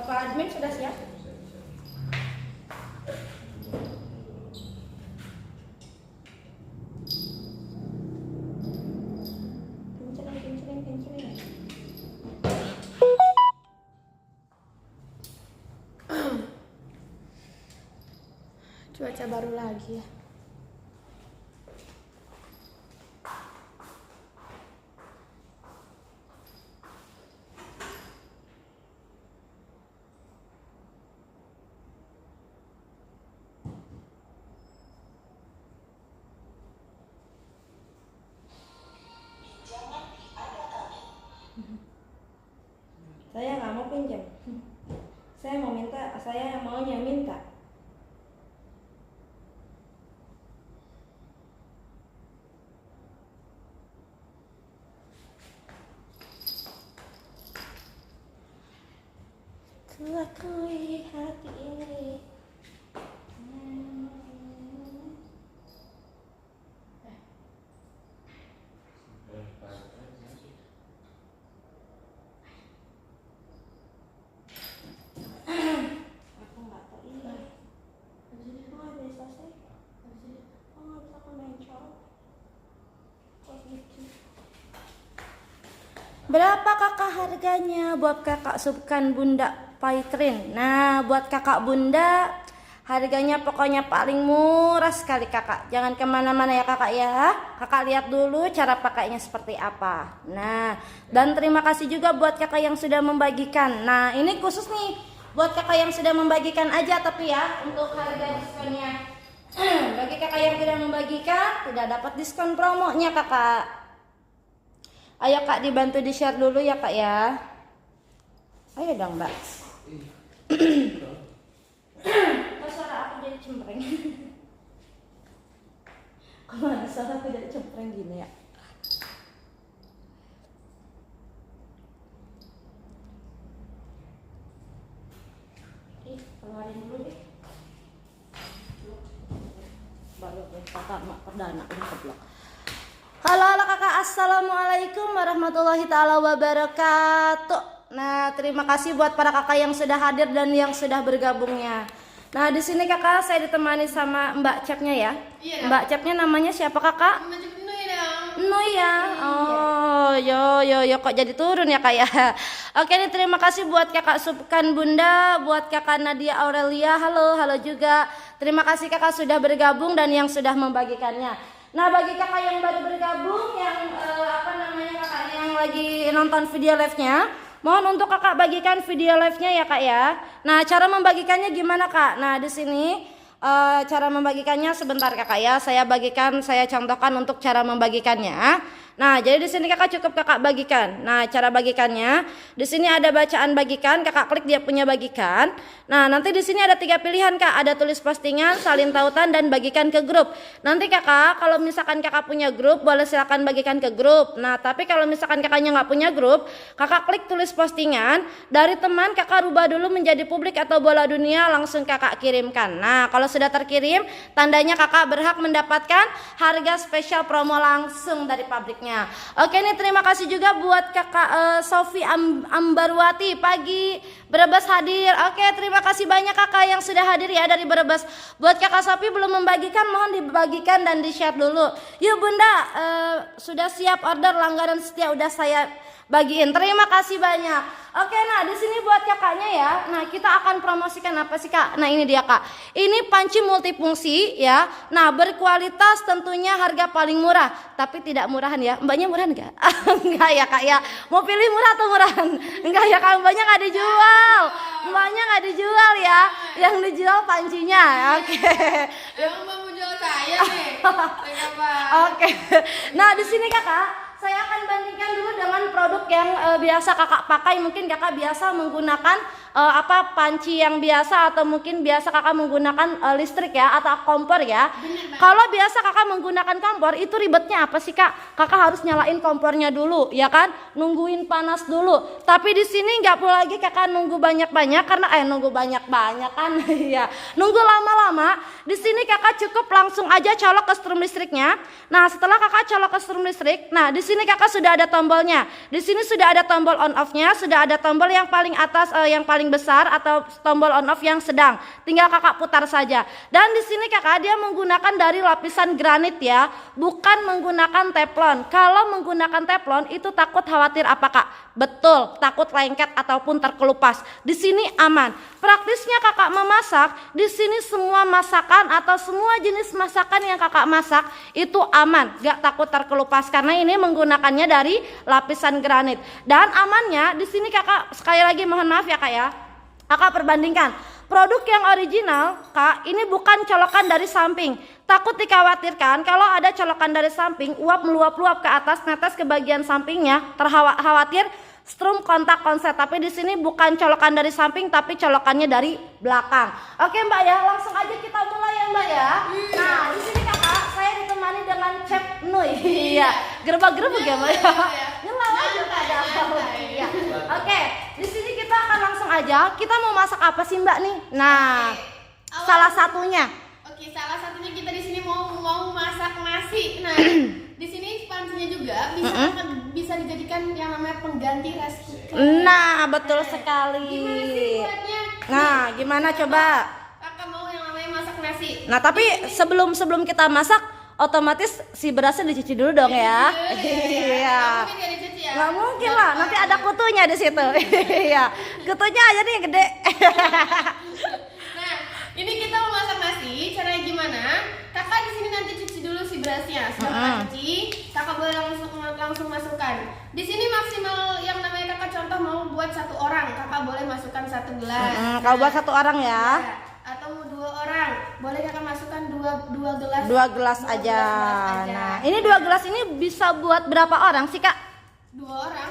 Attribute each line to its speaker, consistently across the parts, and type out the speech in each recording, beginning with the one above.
Speaker 1: Bapak admin sudah siap? Kincring. Cuaca baru lagi ya. Saya nggak mau pinjam. Saya mau minta, saya maunya minta. Ku akui hati ini. Berapa kakak harganya buat kakak subkan Bunda Paitrin? Nah, buat kakak Bunda harganya pokoknya paling murah sekali kakak. Jangan kemana-mana ya kakak ya. Kakak lihat dulu cara pakainya seperti apa. Nah, dan terima kasih juga buat kakak yang sudah membagikan. Nah, ini khusus nih buat kakak yang sudah membagikan aja, tapi ya untuk harga diskonnya. Bagi kakak yang tidak membagikan tidak dapat diskon promonya kakak. Ayo kak, dibantu di share dulu ya kak ya. Ayo dong mbak. Kok suara aku jadi cempreng? Kemana suara aku jadi cempreng gini ya? Keluarin dulu deh. Baru kakak mak perdana udah keblok. Halo kakak, assalamualaikum warahmatullahi taala wabarakatuh. Nah, terima kasih buat para kakak yang sudah hadir dan yang sudah bergabungnya. Nah, di sini kakak saya ditemani sama Mbak Capnya ya. Iya, Mbak Capnya namanya siapa kakak?
Speaker 2: Mbak Cap Nui dong.
Speaker 1: Nui ya. Oh, yo kok jadi turun ya kak ya. Oke nih, terima kasih buat kakak Subkan Bunda, buat kakak Nadia Aurelia. Halo juga. Terima kasih kakak sudah bergabung dan yang sudah membagikannya. Nah, bagi kakak yang baru bergabung, yang kakak yang lagi nonton video live-nya, mohon untuk kakak bagikan video live-nya ya kak ya. Nah, cara membagikannya gimana kak? Nah, di sini cara membagikannya sebentar kakak ya. Saya contohkan untuk cara membagikannya. Nah, jadi di sini kakak cukup kakak bagikan. Nah, cara bagikannya di sini ada bacaan bagikan, kakak klik dia punya bagikan. Nah, nanti di sini ada 3 pilihan kak, ada tulis postingan, salin tautan, dan bagikan ke grup. Nanti kakak kalau misalkan kakak punya grup, boleh silakan bagikan ke grup. Nah, tapi kalau misalkan kakaknya nggak punya grup, kakak klik tulis postingan dari teman, kakak rubah dulu menjadi publik atau bola dunia, langsung kakak kirimkan. Nah, kalau sudah terkirim, tandanya kakak berhak mendapatkan harga spesial promo langsung dari pabriknya. Oke nih, terima kasih juga buat kakak Sofi Ambarwati pagi Brebes hadir. Oke, terima kasih banyak kakak yang sudah hadir ya dari Brebes. Buat kakak Sofi belum membagikan, mohon dibagikan dan di share dulu. Yuk Bunda, sudah siap order langganan setia udah saya bagiin. Terima kasih banyak. Oke, nah di sini buat kakaknya ya. Nah, kita akan promosikan apa sih kak? Nah, ini dia kak. Ini panci multifungsi ya. Nah, berkualitas, tentunya harga paling murah. Tapi tidak murahan ya. Mbaknya murahan nggak? Enggak ya kak ya. Mau pilih murah atau murahan? Enggak ya kak. Mbaknya nggak dijual. Mbaknya nggak dijual ya. Yang dijual pancinya. Oke.
Speaker 2: Emang mbak mau jual saya nih?
Speaker 1: Oke. Nah, di sini kakak, saya akan bandingkan dulu dengan produk yang biasa kakak pakai. Mungkin kakak biasa menggunakan panci yang biasa, atau mungkin biasa kakak menggunakan listrik ya, atau kompor ya. Kalau biasa kakak menggunakan kompor, itu ribetnya apa sih kak? Kakak harus nyalain kompornya dulu ya kan, nungguin panas dulu. Tapi di sini nggak perlu lagi kakak nunggu banyak-banyak, karena nunggu banyak-banyak kan ya, nunggu lama-lama. Di sini kakak cukup langsung aja colok ke strum listriknya. Nah, setelah kakak colok ke strum listrik, nah di sini kakak sudah ada tombolnya. Di sini sudah ada tombol on off-nya, sudah ada tombol yang paling atas, yang paling paling besar atau tombol on off yang sedang. Tinggal kakak putar saja. Dan di sini kakak dia menggunakan dari lapisan granit ya, bukan menggunakan teflon. Kalau menggunakan teflon itu takut khawatir apa kak? Betul, takut lengket ataupun terkelupas. Di sini aman. Praktisnya kakak memasak, di sini semua masakan atau semua jenis masakan yang kakak masak itu aman, gak takut terkelupas karena ini menggunakannya dari lapisan granit. Dan amannya di sini kakak sekali lagi mohon maaf ya kak ya. Kakak perbandingkan. Produk yang original, kak, ini bukan colokan dari samping. Takut dikhawatirkan kalau ada colokan dari samping, uap meluap-luap ke atas, netes ke bagian sampingnya, khawatir strum kontak konslet. Tapi di sini bukan colokan dari samping, tapi colokannya dari belakang. Oke mbak ya, langsung aja kita mulai ya mbak ya. Nah di sini kakak, saya ditemani dengan Chef Nui. Iya, gerbak-gerbuk ya mbak ya. Nyelau aja kak ada apa. Iya. Oke, di sini kita akan langsung aja. Kita mau masak apa sih mbak nih? Nah, salah satunya.
Speaker 2: Oke, salah satunya kita di sini mau masak nasi. Nah, di sini pancinya juga bisa dijadikan yang namanya pengganti rice cooker.
Speaker 1: Nah, betul sekali.
Speaker 2: Gimana sih buatnya?
Speaker 1: Nah, gimana coba?
Speaker 2: Kakak mau yang namanya masak nasi.
Speaker 1: Nah, tapi sebelum kita masak, otomatis si berasnya dicuci dulu dong ya. Iya.
Speaker 2: Nggak mungkin nggak dicuci ya?
Speaker 1: Nggak mungkin lah, nanti ada kutunya di situ. Iya. Kutunya aja nih yang gede.
Speaker 2: Nah, ini kita mau masak nasi. Caranya gimana? Kakak di sini nanti cuci dulu si berasnya. Setelah kakak cuci, kakak boleh langsung masukkan. Di sini maksimal yang namanya kakak contoh mau buat 1 orang, kakak boleh masukkan 1 gelas.
Speaker 1: Kalau buat 1 orang ya.
Speaker 2: Ya, atau 2 orang, boleh kakak masukkan 2 gelas.
Speaker 1: 2 gelas aja. Nah, ini 2 gelas ini bisa buat berapa orang sih kak?
Speaker 2: 2 orang.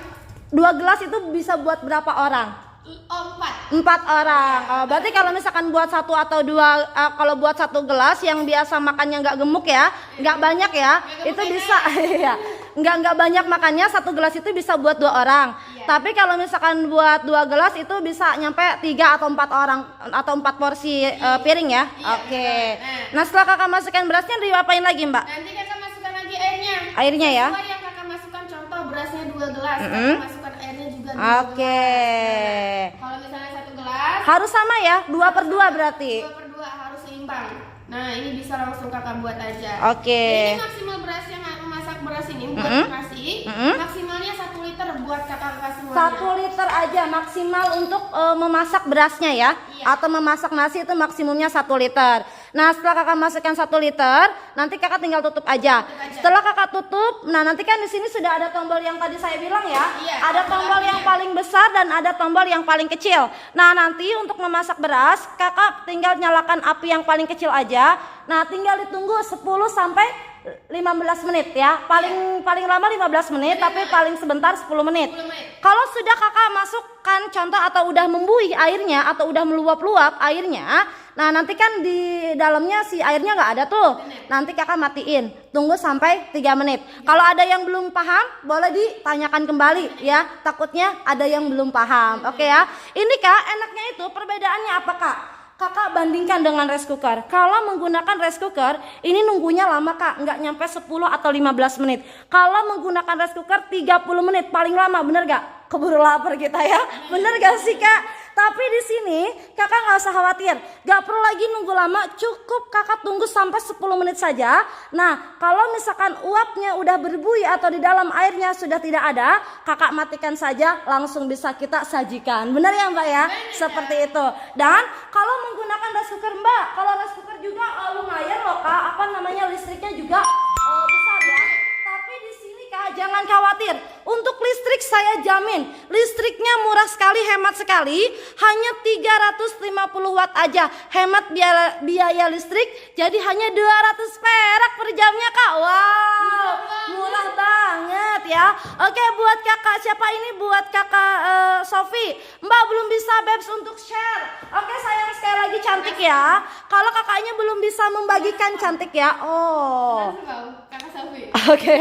Speaker 1: 2 gelas itu bisa buat berapa orang?
Speaker 2: 4.
Speaker 1: 4 orang. Berarti kalau misalkan buat 1 atau 2, kalau buat 1 gelas yang biasa makannya nggak gemuk ya, nggak banyak ya, itu bisa. Iya. Nggak banyak makannya, 1 gelas itu bisa buat 2 orang. Tapi kalau misalkan buat 2 gelas itu bisa nyampe 3 atau 4 orang atau 4 porsi piring ya. Oke. Nah setelah kakak masukkan berasnya diapain lagi mbak?
Speaker 2: Nanti kakak masukkan lagi airnya.
Speaker 1: Airnya ya.
Speaker 2: Sesuai yang kakak masukkan, contoh berasnya 2 gelas, kakak masukkan airnya juga 2 gelas.
Speaker 1: Oke.
Speaker 2: Nah, kalau misalnya 1 gelas
Speaker 1: Harus sama ya, 2/2 berarti.
Speaker 2: 2/2 harus seimbang. Nah ini bisa langsung kakak buat aja.
Speaker 1: Oke.
Speaker 2: Ini maksimal beras yang memasak beras ini buat nasi, maksimalnya 1 liter buat kakak semuanya.
Speaker 1: 1 liter aja maksimal untuk memasak berasnya ya. Atau memasak nasi itu maksimumnya 1 liter. Nah setelah kakak masukkan 1 liter, nanti kakak tinggal tutup aja. Setelah kakak tutup, nah nanti kan di sini sudah ada tombol yang tadi saya bilang ya. Ada tombol yang paling besar dan ada tombol yang paling kecil. Nah nanti untuk memasak beras, kakak tinggal nyalakan api yang paling kecil aja. Nah tinggal ditunggu 10 sampai 15 menit ya. Paling lama 15 menit, tapi paling sebentar 10 menit. Kalau sudah kakak masukkan contoh atau udah membuih airnya atau udah meluap-luap airnya, nah nanti kan di dalamnya si airnya nggak ada tuh. Nanti kakak matiin, tunggu sampai 3 menit. Kalau ada yang belum paham, boleh ditanyakan kembali ya. Takutnya ada yang belum paham. Oke ya. Ini kak, enaknya itu perbedaannya apa kak? Kakak bandingkan dengan rice cooker. Kalau menggunakan rice cooker, ini nunggunya lama kak, nggak nyampe 10 atau 15 menit. Kalau menggunakan rice cooker 30 menit paling lama, bener gak? Keburu lapar kita ya, bener gak sih kak? Tapi di sini kakak nggak usah khawatir, nggak perlu lagi nunggu lama, cukup kakak tunggu sampai 10 menit saja. Nah kalau misalkan uapnya udah berbuih atau di dalam airnya sudah tidak ada, kakak matikan saja, langsung bisa kita sajikan. Benar ya mbak ya? Seperti itu. Dan kalau menggunakan rice cooker mbak, kalau rice cooker juga lumayan loh kak, apa namanya listriknya juga besar ya. Tapi di sini kak jangan khawatir, untuk listrik saya jamin listriknya murah sekali, hemat sekali, hanya 350 watt aja, hemat biaya listrik, jadi hanya 200 perak per jamnya kak. Wow, murah banget ya. Oke, buat kakak siapa ini? Buat kakak Sofi, mbak belum bisa Babs untuk share. Oke sayang, sekali lagi cantik ya. Kalau kakaknya belum bisa membagikan cantik ya. Oh,
Speaker 2: kakak Sofi.
Speaker 1: oke.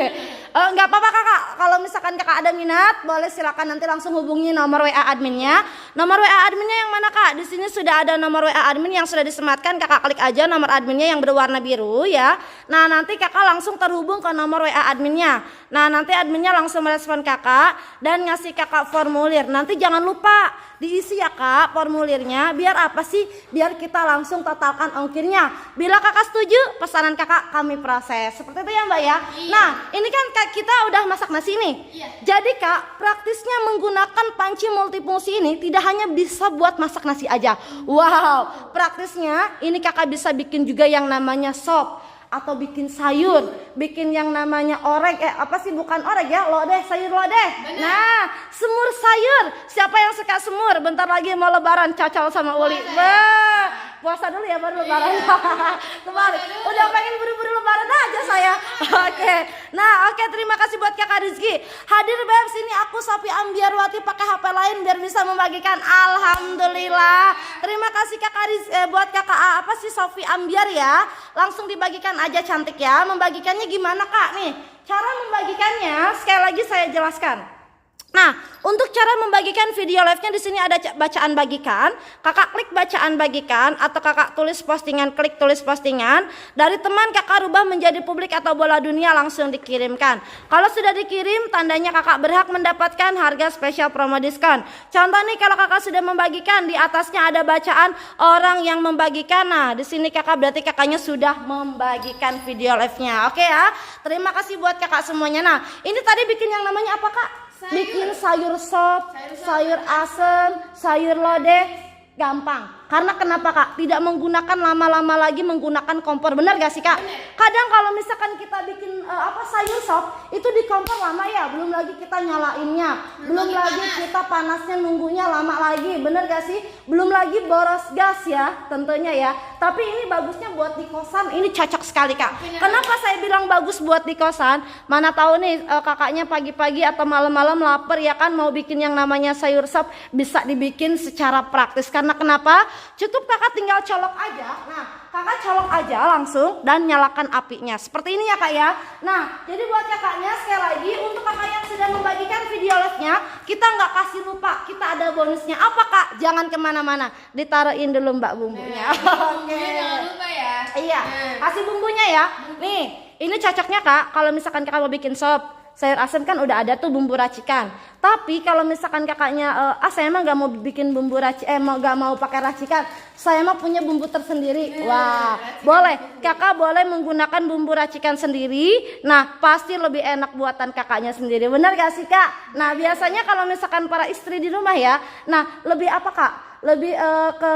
Speaker 1: Nggak apa-apa kakak, kalau misalkan kakak ada minat boleh silakan nanti langsung hubungi nomor WA adminnya. Nomor WA adminnya yang mana kak? Kak, di sini sudah ada nomor WA admin yang sudah disematkan. Kakak klik aja nomor adminnya yang berwarna biru ya. Nah, nanti Kakak langsung terhubung ke nomor WA adminnya. Nah, nanti adminnya langsung merespon Kakak dan ngasih Kakak formulir. Nanti jangan lupa diisi ya Kak formulirnya. Biar apa sih? Biar kita langsung totalkan ongkirnya. Bila Kakak setuju, pesanan Kakak kami proses. Seperti itu ya Mbak ya.
Speaker 2: Iya.
Speaker 1: Nah, ini kan Kak, kita udah masak nasi nih.
Speaker 2: Iya.
Speaker 1: Jadi Kak, praktisnya menggunakan panci multifungsi ini tidak hanya bisa buat masak nasi aja. Wow, praktisnya ini Kakak bisa bikin juga yang namanya sop atau bikin sayur, bikin yang namanya orek, apa sih bukan orek ya, lodeh, sayur lodeh.
Speaker 2: Bener.
Speaker 1: Nah, semur sayur. Siapa yang suka semur? Bentar lagi mau lebaran, cocok sama Uli.
Speaker 2: Puasa ya?
Speaker 1: Wah, puasa dulu ya baru lebaran.
Speaker 2: Iya.
Speaker 1: Kembali.
Speaker 2: Puasa dulu.
Speaker 1: Udah pengen buru-buru lebaran aja saya. Oke. Nah, oke, terima kasih buat Kakak Rizky. Hadir Beb, sini aku Sofi Ambiarwati pakai HP lain biar bisa membagikan. Alhamdulillah. Terima kasih Kakak buat Kakak apa sih Sofi Ambiar ya. Langsung dibagikan aja cantik ya. Membagikannya gimana Kak nih? Cara membagikannya sekali lagi saya jelaskan. Nah, untuk cara membagikan video live-nya di sini ada bacaan bagikan. Kakak klik bacaan bagikan atau Kakak tulis postingan, klik tulis postingan. Dari teman Kakak rubah menjadi publik atau bola dunia langsung dikirimkan. Kalau sudah dikirim, tandanya Kakak berhak mendapatkan harga spesial promo diskon. Contoh nih kalau Kakak sudah membagikan, di atasnya ada bacaan orang yang membagikan. Nah, di sini Kakak berarti Kakaknya sudah membagikan video live-nya. Oke ya. Terima kasih buat Kakak semuanya. Nah, ini tadi bikin yang namanya apa Kak?
Speaker 2: Sayur.
Speaker 1: Bikin sayur sop, sayur asem, sayur lodeh, gampang. Karena kenapa Kak? Tidak menggunakan lama-lama lagi menggunakan kompor. Benar gak sih Kak?
Speaker 2: Bener.
Speaker 1: Kadang kalau misalkan kita bikin sayur sop itu di kompor lama ya. Belum lagi kita nyalainnya, belum lagi
Speaker 2: panas.
Speaker 1: kita panasnya nunggunya lama lagi. Bener gak sih? Belum lagi boros gas ya tentunya ya. Tapi ini bagusnya buat di kosan. Ini cocok sekali Kak.
Speaker 2: Bener.
Speaker 1: Kenapa saya bilang bagus buat di kosan? Mana tahu nih kakaknya pagi-pagi atau malam-malam lapar ya kan, mau bikin yang namanya sayur sop, bisa dibikin secara praktis. Karena kenapa? Cukup Kakak tinggal colok aja. Nah, Kakak colok aja langsung dan nyalakan apinya. Seperti ini ya Kak ya. Nah, jadi buat kakaknya sekali lagi, untuk kakak yang sudah membagikan video live-nya, kita nggak kasih lupa, kita ada bonusnya. Apa Kak? Jangan kemana-mana, ditaruhin dulu Mbak bumbunya. Oke.
Speaker 2: Jangan lupa ya.
Speaker 1: Iya, kasih bumbunya ya. Nih, ini cocoknya Kak, kalau misalkan Kakak mau bikin sop sayur asem kan udah ada tuh bumbu racikan. Tapi kalau misalkan kakaknya, saya emang gak mau bikin bumbu gak mau pakai racikan, saya mah punya bumbu tersendiri. Wah, boleh, kakak boleh menggunakan bumbu racikan sendiri. Nah, pasti lebih enak buatan kakaknya sendiri. Benar gak sih Kak? Nah, biasanya kalau misalkan para istri di rumah ya, nah lebih apa Kak? Lebih ke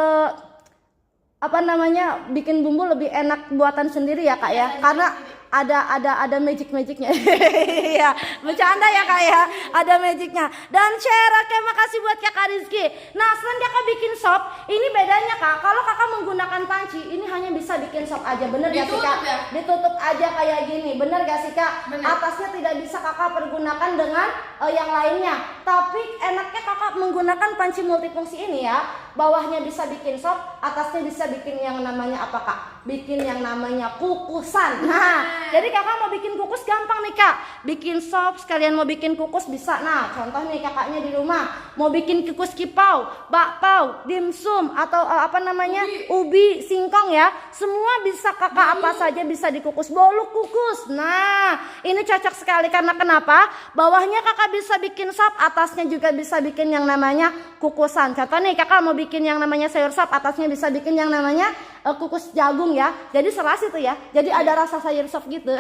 Speaker 1: apa namanya, bikin bumbu lebih enak buatan sendiri ya Kak ya, karena ada magic-magicnya. Iya, bercanda ya Kak ya, ada magicnya. Dan share, oke, makasih buat Kakak Rizky. Nah, selain Kakak bikin sop, ini bedanya Kak, kalau Kakak menggunakan panci, ini hanya bisa bikin sop aja. Bener gak sih Kak?
Speaker 2: Ditutup ya?
Speaker 1: Ditutup aja kayak gini. Bener gak sih Kak?
Speaker 2: Bener.
Speaker 1: Atasnya tidak bisa Kakak pergunakan dengan yang lainnya. Tapi enaknya Kakak menggunakan panci multifungsi ini ya. Bawahnya bisa bikin sop, atasnya bisa bikin yang namanya apa Kak? Bikin yang namanya kukusan. Nah, jadi kakak mau bikin kukus gampang nih Kak. Bikin sop sekalian mau bikin kukus bisa. Nah, contoh nih kakaknya di rumah mau bikin kukus kipau, bakpao, dimsum atau apa namanya, ubi, singkong ya. Semua bisa kakak, apa saja bisa dikukus. Bolu kukus. Nah, ini cocok sekali karena kenapa? Bawahnya kakak bisa bikin sop, atasnya juga bisa bikin yang namanya kukusan. Contoh nih kakak mau bikin yang namanya sayur sop, atasnya bisa bikin yang namanya kukus jagung ya. Jadi serasi tuh ya. Jadi ada rasa sayur sop gitu.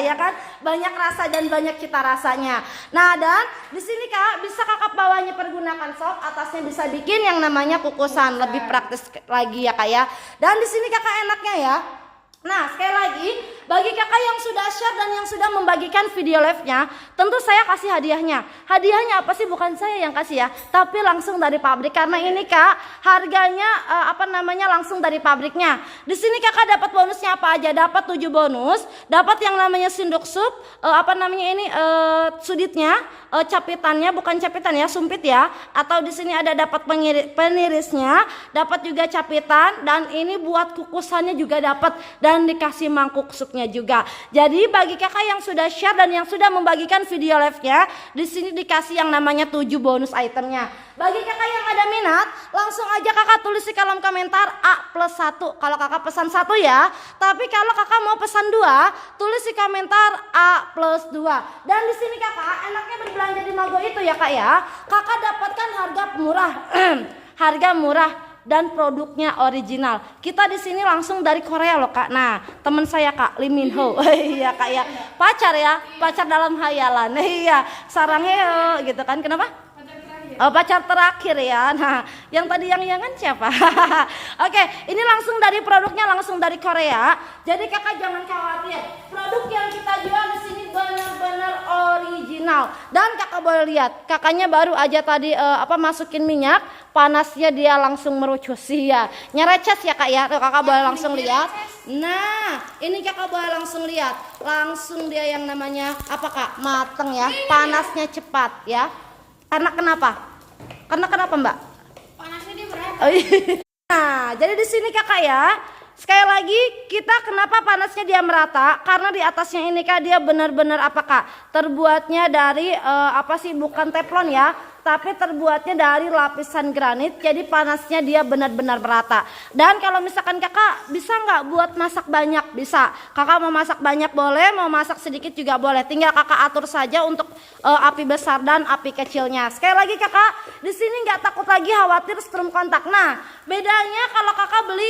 Speaker 1: Ya kan? Banyak rasa dan banyak cita rasanya. Nah, dan di sini Kak bisa kakak bawahnya pergunakan sop, atasnya bisa bikin yang namanya kukusan. Lebih praktis lagi ya Kak ya. Dan di sini kakak enaknya ya. Nah, sekali lagi, bagi kakak yang sudah share dan yang sudah membagikan video live-nya, tentu saya kasih hadiahnya. Hadiahnya apa sih? Bukan saya yang kasih ya, tapi langsung dari pabrik. Karena ini Kak, harganya langsung dari pabriknya. Di sini kakak dapat bonusnya apa aja? Dapat 7 bonus, dapat yang namanya sendok sup, suditnya, capitannya, bukan capitan ya, sumpit ya. Atau di sini ada dapat penirisnya, dapat juga capitan, dan ini buat kukusannya juga dapat. dan dikasih mangkuk supnya juga. Jadi bagi kakak yang sudah share dan yang sudah membagikan video live-nya, di sini dikasih yang namanya 7 bonus itemnya. Bagi kakak yang ada minat, langsung aja kakak tulis di kolom komentar A+1 kalau kakak pesan 1 ya. Tapi kalau kakak mau pesan 2, tulis di komentar A+2. Dan di sini kakak enaknya berbelanja di Mago itu ya kak ya. Kakak dapatkan harga murah, harga murah dan produknya original. Kita di sini langsung dari Korea loh kak. Nah teman saya kak Lee Min Ho, iya kak ya, pacar ya, pacar dalam hayalan, iya sarangnya gitu kan. Kenapa? Oh pacar terakhir ya. Nah yang tadi yang kan siapa? Oke, ini langsung dari produknya langsung dari Korea. Jadi kakak jangan khawatir. Produk yang kita jual di sini benar-benar original. Dan kakak boleh lihat, kakaknya baru aja tadi masukin minyak, panasnya dia langsung merucus ya. Nyereces ya kak ya. Tuh kakak boleh langsung lihat. Nah, ini kakak boleh langsung lihat. Langsung dia yang namanya apa kak? Mateng ya. Panasnya cepat ya. Karena kenapa? Karena kenapa mbak?
Speaker 2: Panasnya dia berat.
Speaker 1: Oh, iya. Nah, jadi di sini kakak ya. Sekali lagi kita kenapa panasnya dia merata? Karena di atasnya ini kak dia benar-benar apa kak? Terbuatnya dari bukan teflon ya, tapi terbuatnya dari lapisan granit. Jadi panasnya dia benar-benar merata. Dan kalau misalkan kakak bisa nggak buat masak banyak? Bisa. Kakak mau masak banyak boleh, mau masak sedikit juga boleh. Tinggal kakak atur saja untuk api besar dan api kecilnya. Sekali lagi kakak, di sini nggak takut lagi khawatir strum kontak. Nah, bedanya kalau kakak beli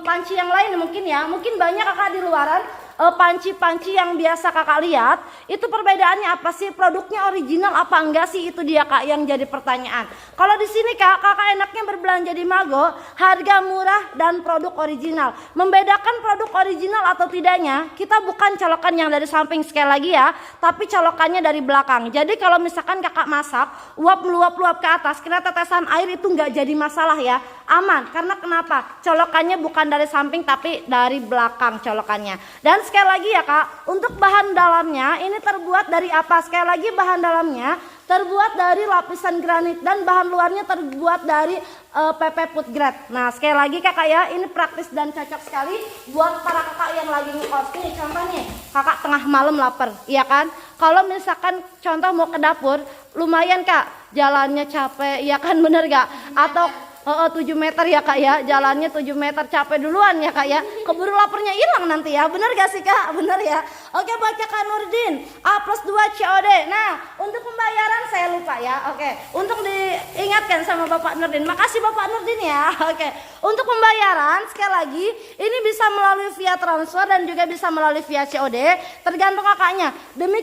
Speaker 1: panci yang lain mungkin banyak kakak di luaran panci-panci yang biasa kakak lihat, itu perbedaannya apa sih? Produknya original apa enggak sih? Itu dia kak yang jadi pertanyaan. Kalau di sini kakak enaknya berbelanja di Mago, harga murah dan produk original. Membedakan produk original atau tidaknya, kita bukan colokan yang dari samping sekali lagi ya, tapi colokannya dari belakang. Jadi kalau misalkan kakak masak, uap meluap-luap ke atas, kena tetesan air itu nggak jadi masalah ya, aman. Karena kenapa? Colokannya bukan dari samping tapi dari belakang colokannya. Dan sekali lagi ya kak, untuk bahan dalamnya ini terbuat dari apa? Sekali lagi bahan dalamnya terbuat dari lapisan granit dan bahan luarnya terbuat dari PP food grade. Nah sekali lagi kakak ya, ini praktis dan cocok sekali buat para kakak yang lagi ngekos. Nih contoh nih, kakak tengah malam lapar, iya kan? Kalau misalkan contoh mau ke dapur, lumayan kak, jalannya capek, iya kan, bener gak? Atau 7 meter ya kak ya, jalannya 7 meter, capek duluan ya kak ya, keburu laparnya hilang nanti ya, bener gak sih kak? Bener ya. Oke buat kakak Nurdin, A+2 COD. Nah untuk pembayaran saya lupa ya. Oke, untuk diingatkan sama Bapak Nurdin, makasih Bapak Nurdin ya. Oke, untuk pembayaran sekali lagi ini bisa melalui via transfer dan juga bisa melalui via COD, tergantung kakaknya. Demi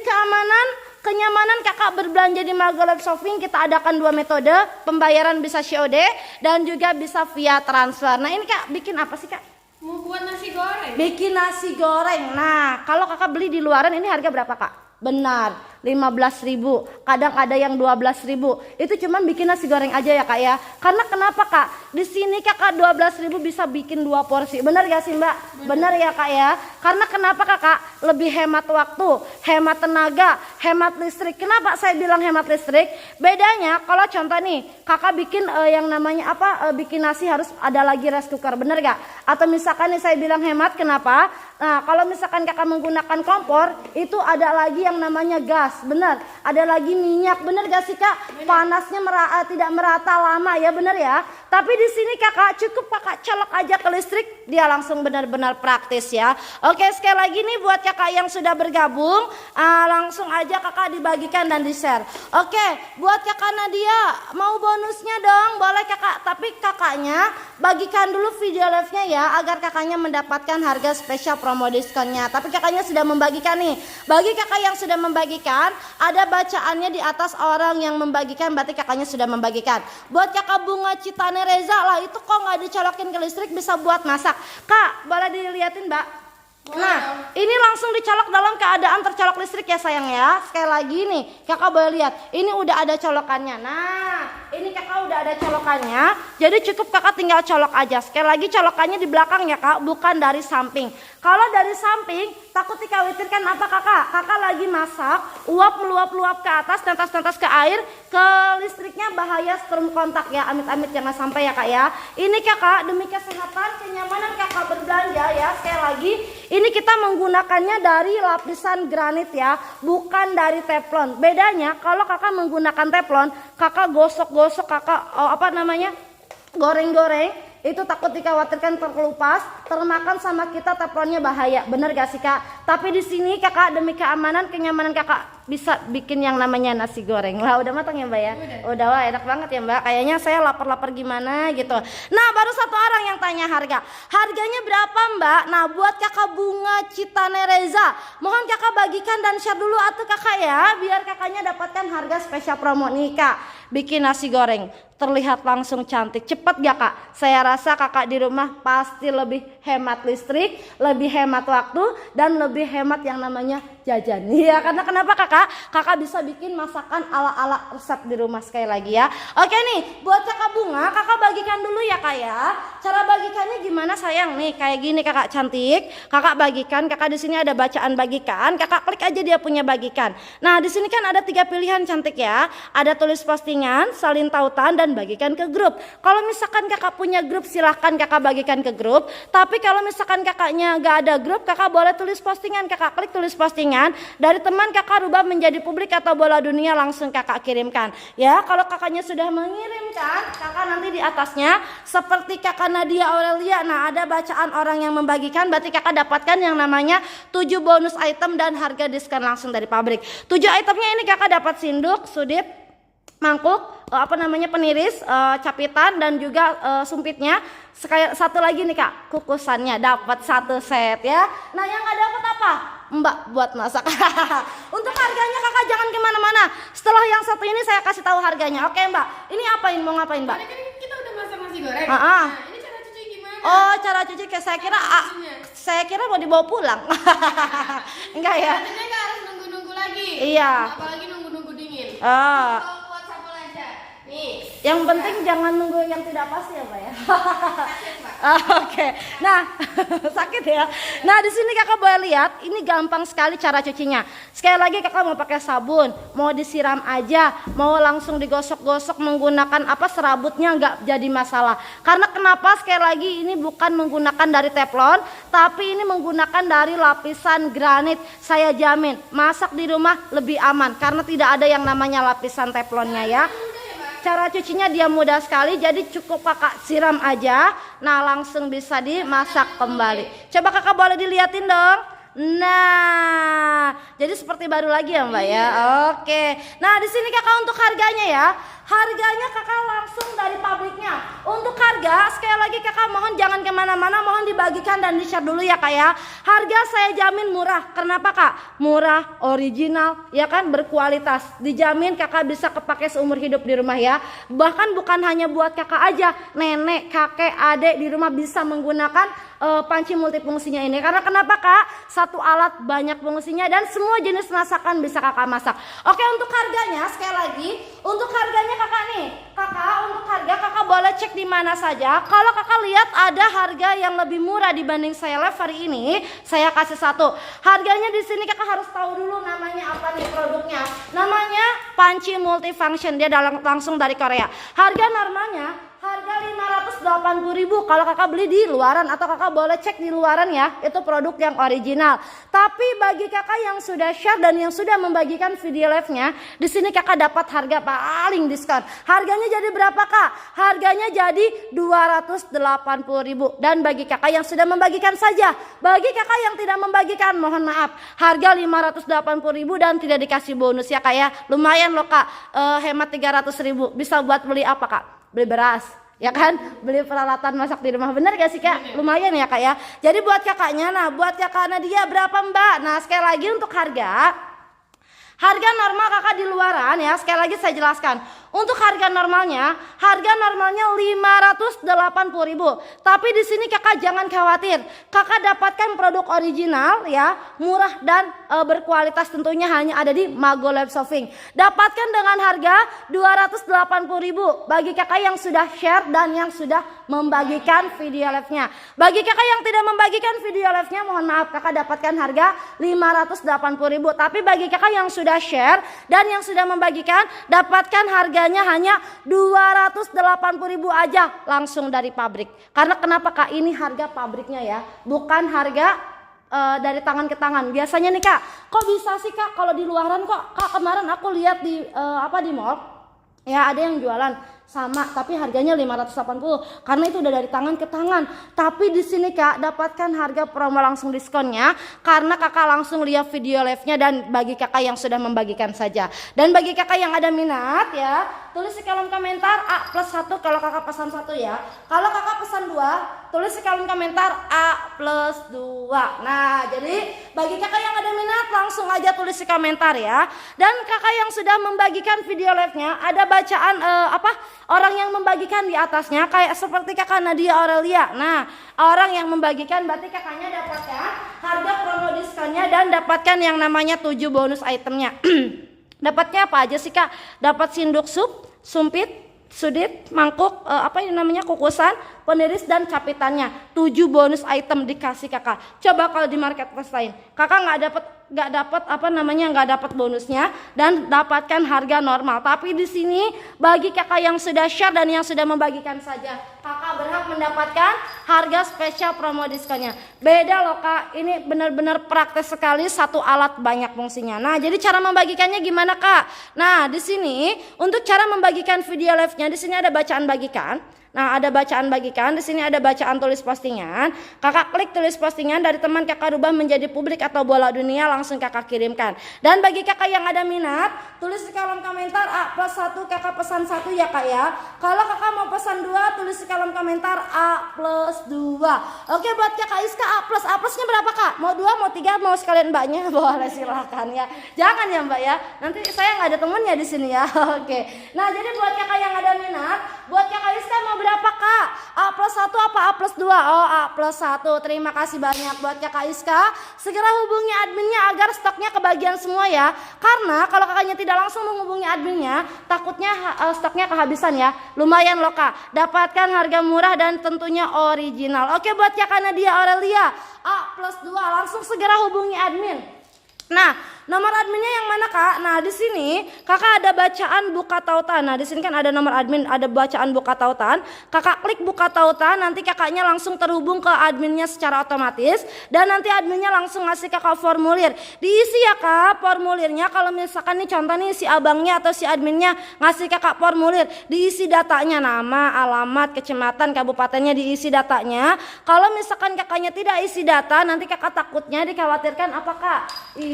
Speaker 1: kenyamanan kakak berbelanja di Mago Live Shopping, kita adakan 2 metode pembayaran, bisa COD dan juga bisa via transfer. Nah ini kak bikin apa sih kak?
Speaker 2: Mau buat nasi goreng.
Speaker 1: Bikin nasi goreng. Nah kalau kakak beli di luaran ini harga berapa kak? Benar 15.000, kadang ada yang 12.000. Itu cuman bikin nasi goreng aja ya kak ya. Karena kenapa kak? Di sini kakak 12.000 bisa bikin 2 porsi. Bener gak sih mbak? Bener ya kak ya. Karena kenapa kakak? Lebih hemat waktu, hemat tenaga, hemat listrik. Kenapa saya bilang hemat listrik? Bedanya kalau contoh nih, kakak bikin yang namanya bikin nasi harus ada lagi rice cooker. Bener gak? Atau misalkan nih saya bilang hemat, kenapa? Nah kalau misalkan kakak menggunakan kompor, itu ada lagi yang namanya gas. Bener, ada lagi minyak, bener gak sih kak? Panasnya tidak merata lama ya, bener ya. Tapi di sini kakak cukup kakak colok aja ke listrik, dia langsung benar-benar praktis ya. Oke sekali lagi nih buat kakak yang sudah bergabung, langsung aja kakak dibagikan dan di share. Oke buat kakak Nadia mau bonusnya dong, boleh kakak. Tapi kakaknya bagikan dulu video live-nya ya, agar kakaknya mendapatkan harga spesial promo diskonnya. Tapi kakaknya sudah membagikan nih. Bagi kakak yang sudah membagikan, ada bacaannya di atas orang yang membagikan, berarti kakaknya sudah membagikan. Buat kakak Bunga Citane Reza lah, itu kok nggak dicolokin ke listrik bisa buat masak. Kak boleh dilihatin mbak? Nah ini langsung dicolok dalam keadaan tercolok listrik ya sayang ya. Sekali lagi nih kakak boleh lihat, ini udah ada colokannya. Nah ini kakak udah ada colokannya, jadi cukup kakak tinggal colok aja. Sekali lagi colokannya di belakang ya kak, bukan dari samping. Kalau dari samping, takut dikhawatirkan apa kakak? Kakak lagi masak, uap meluap-luap ke atas, tetes-tetes ke air, ke listriknya bahaya strum kontak ya, amit-amit jangan sampai ya kak ya. Ini kakak demi kesehatan, kenyamanan kakak berbelanja ya, sekali lagi, ini kita menggunakannya dari lapisan granit ya, bukan dari teflon. Bedanya kalau kakak menggunakan teflon, kakak gosok-gosok, kakak goreng-goreng, itu takut dikhawatirkan terkelupas, termakan sama kita, teflonnya bahaya. Bener gak sih kak? Tapi di sini kakak demi keamanan, kenyamanan kakak bisa bikin yang namanya nasi goreng. Lah udah matang ya mbak ya? Udah wah enak banget ya mbak. Kayaknya saya lapar-lapar gimana gitu. Nah baru satu orang yang tanya harga. Harganya berapa mbak? Nah buat kakak Bunga Citane Reza, mohon kakak bagikan dan share dulu atuh kakak ya, biar kakaknya dapatkan harga spesial promo nih kak. Bikin nasi goreng terlihat langsung cantik. Cepet gak kak? Saya rasa kakak di rumah pasti lebih hemat listrik, lebih hemat waktu, dan lebih hemat yang namanya jajan. Iya, karena kenapa kakak? Kakak bisa bikin masakan ala-ala resep di rumah sekali lagi ya. Oke nih, buat kakak Bunga, kakak bagikan dulu ya kak ya. Cara bagikannya gimana sayang? Nih kayak gini kakak cantik. Kakak bagikan, kakak di sini ada bacaan bagikan. Kakak klik aja dia punya bagikan. Nah di sini kan ada 3 pilihan cantik ya. Ada tulis postingan, salin tautan, dan bagikan ke grup. Kalau misalkan kakak punya grup silahkan kakak bagikan ke grup. Tapi kalau misalkan kakaknya gak ada grup, kakak boleh tulis postingan. Kakak klik tulis postingan, dari teman kakak rubah menjadi publik atau bola dunia, langsung kakak kirimkan. Ya kalau kakaknya sudah mengirimkan, kakak nanti di atasnya seperti kakak Nadia Aurelia. Nah ada bacaan orang yang membagikan, berarti kakak dapatkan yang namanya 7 bonus item dan harga diskon langsung dari pabrik. 7 itemnya ini kakak dapat sinduk, sudip, mangkuk, peniris, capitan, dan juga sumpitnya. Satu lagi nih kak, kukusannya dapat 1 set ya. Nah yang nggak dapat apa? Mbak buat masak. Untuk harganya kakak jangan kemana-mana. Setelah yang satu ini saya kasih tahu harganya. Oke mbak, ini apain, mau ngapain mbak?
Speaker 2: Tadi kan kita udah masak nasi goreng.
Speaker 1: Nah,
Speaker 2: ini cara cuci gimana?
Speaker 1: oh cara cuci saya kira mau dibawa pulang. Enggak ya?
Speaker 2: Artinya nggak harus nunggu-nunggu lagi.
Speaker 1: Iya.
Speaker 2: Apalagi nunggu-nunggu dingin.
Speaker 1: Oh.
Speaker 2: Buat sampel aja. Nih.
Speaker 1: Yang penting jangan nunggu yang tidak pasti ya Pak ya.
Speaker 2: Sakit, Pak.
Speaker 1: Oke. Nah, sakit ya. Nah, di sini kakak boleh lihat, ini gampang sekali cara cucinya. Sekali lagi kakak mau pakai sabun, mau disiram aja, mau langsung digosok-gosok menggunakan serabutnya nggak jadi masalah. Karena kenapa? Sekali lagi ini bukan menggunakan dari teflon, tapi ini menggunakan dari lapisan granit. Saya jamin masak di rumah lebih aman karena tidak ada yang namanya lapisan teflonnya ya. Cara cucinya dia mudah sekali, jadi cukup kakak siram aja. Nah langsung bisa dimasak kembali. Coba kakak boleh dilihatin dong. Nah jadi seperti baru lagi ya mbak ya. Oke. Nah di sini kakak untuk harganya ya. Harganya kakak langsung dari pabriknya. Untuk harga sekali lagi kakak mohon jangan kemana-mana, mohon dibagikan dan di share dulu ya kak ya. Harga saya jamin murah. Kenapa kak? Murah, original, ya kan, berkualitas. Dijamin kakak bisa kepake seumur hidup di rumah ya. Bahkan bukan hanya buat kakak aja, nenek, kakek, adik di rumah bisa menggunakan panci multifungsinya ini. Karena kenapa kak? Satu alat banyak fungsinya dan semua jenis masakan bisa kakak masak. Oke, untuk harganya sekali lagi, untuk harganya kakak nih, untuk harga kakak boleh cek di mana saja. Kalau kakak lihat ada harga yang lebih murah dibanding saya live hari ini, saya kasih satu. Harganya di sini kakak harus tahu dulu namanya apa nih produknya. Namanya panci multifunction, dia langsung dari Korea. Harga normalnya harga 580.000 kalau kakak beli di luaran, atau kakak boleh cek di luaran ya, itu produk yang original. Tapi bagi kakak yang sudah share dan yang sudah membagikan video live-nya, di sini kakak dapat harga paling diskon. Harganya jadi berapa kak? Harganya jadi 280.000. Dan bagi kakak yang sudah membagikan saja, bagi kakak yang tidak membagikan mohon maaf, harga 580.000 dan tidak dikasih bonus ya kak ya. Lumayan loh kak, hemat 300.000. Bisa buat beli apa kak? Beli beras, ya kan, beli peralatan masak di rumah. Bener gak sih kak? Lumayan ya kak ya. Jadi buat kakaknya, nah buat kakak Nadia berapa mbak? Nah sekali lagi untuk harga normal kakak di luaran ya, sekali lagi saya jelaskan. Untuk harga normalnya 580.000. Tapi di sini kakak jangan khawatir. Kakak dapatkan produk original ya, murah dan berkualitas, tentunya hanya ada di Mago Lab Shopping. Dapatkan dengan harga 280.000 bagi kakak yang sudah share dan yang sudah membagikan video live-nya. Bagi kakak yang tidak membagikan video live-nya, mohon maaf, kakak dapatkan harga 580.000. Tapi bagi kakak yang sudah share dan yang sudah membagikan, dapatkan harganya hanya 280.000 aja langsung dari pabrik. Karena kenapa kak, ini harga pabriknya ya, bukan harga dari tangan ke tangan. Biasanya nih kak, kok bisa sih kak kalau di luaran, kok kak kemarin aku lihat di di mall ya, ada yang jualan sama tapi harganya 580, karena itu udah dari tangan ke tangan. Tapi di sini kak dapatkan harga promo langsung diskonnya karena kakak langsung lihat video live-nya, dan bagi kakak yang sudah membagikan saja. Dan bagi kakak yang ada minat ya, tulis di kolom komentar A+1 kalau kakak pesan 1 ya. Kalau kakak pesan 2, tulis di kolom komentar A+2. Nah, jadi bagi kakak yang ada minat langsung aja tulis di komentar ya. Dan kakak yang sudah membagikan video live-nya, ada bacaan orang yang membagikan di atasnya, kayak seperti kakak Nadia Aurelia. Nah, orang yang membagikan berarti kakaknya dapatkan harga promo diskonnya dan dapatkan yang namanya 7 bonus itemnya. Dapatnya apa aja sih kak? Dapat sinduk sup, sumpit, sudit, mangkuk, kukusan, peniris dan capitannya. 7 bonus item dikasih kakak. Coba kalau di marketplace lain, kakak nggak dapat bonusnya dan dapatkan harga normal. Tapi di sini bagi kakak yang sudah share dan yang sudah membagikan saja, kakak berhak mendapatkan harga spesial promo diskonnya. Beda loh kak, ini benar-benar praktis sekali, satu alat banyak fungsinya. Nah, jadi cara membagikannya gimana kak? Nah, di sini untuk cara membagikan video live-nya, di sini ada bacaan bagikan. Nah, ada bacaan bagikan, di sini ada bacaan tulis postingan. Kakak klik tulis postingan, dari teman kakak rubah menjadi publik atau bola dunia, langsung kakak kirimkan. Dan bagi kakak yang ada minat, tulis di kolom komentar A+1, kakak pesan 1 ya kak ya. Kalau kakak mau pesan 2, tulis di kolom komentar A+2. Oke, buat kakak Iska A+nya berapa kak? Mau 2, mau 3, mau sekalian mbaknya? Boleh, silakan ya. Jangan ya mbak ya, nanti saya nggak ada temennya di sini ya. Oke. Nah, jadi buat kakak yang ada minat, buat kakak Iska mau berapa kak? A+1 apa A+2? Oh, A+1. Terima kasih banyak buat kakak Iska. Segera hubungi adminnya agar stoknya kebagian semua ya. Karena kalau kakaknya tidak langsung menghubungi adminnya, takutnya stoknya kehabisan ya. Lumayan loh kak, dapatkan harga murah dan tentunya original. Oke, buat kakak Nadia Aurelia A+2, langsung segera hubungi admin. Nah, nomor adminnya yang mana kak? Nah, di sini kakak ada bacaan buka tautan. Nah, di sini kan ada nomor admin, ada bacaan buka tautan. Kakak klik buka tautan, nanti kakaknya langsung terhubung ke adminnya secara otomatis. Dan nanti adminnya langsung ngasih kakak formulir. Diisi ya kak formulirnya. Kalau misalkan nih contoh nih si abangnya atau si adminnya ngasih kakak formulir, diisi datanya, nama, alamat, kecamatan, kabupatennya, diisi datanya. Kalau misalkan kakaknya tidak isi data, nanti kakak takutnya dikhawatirkan apa kak?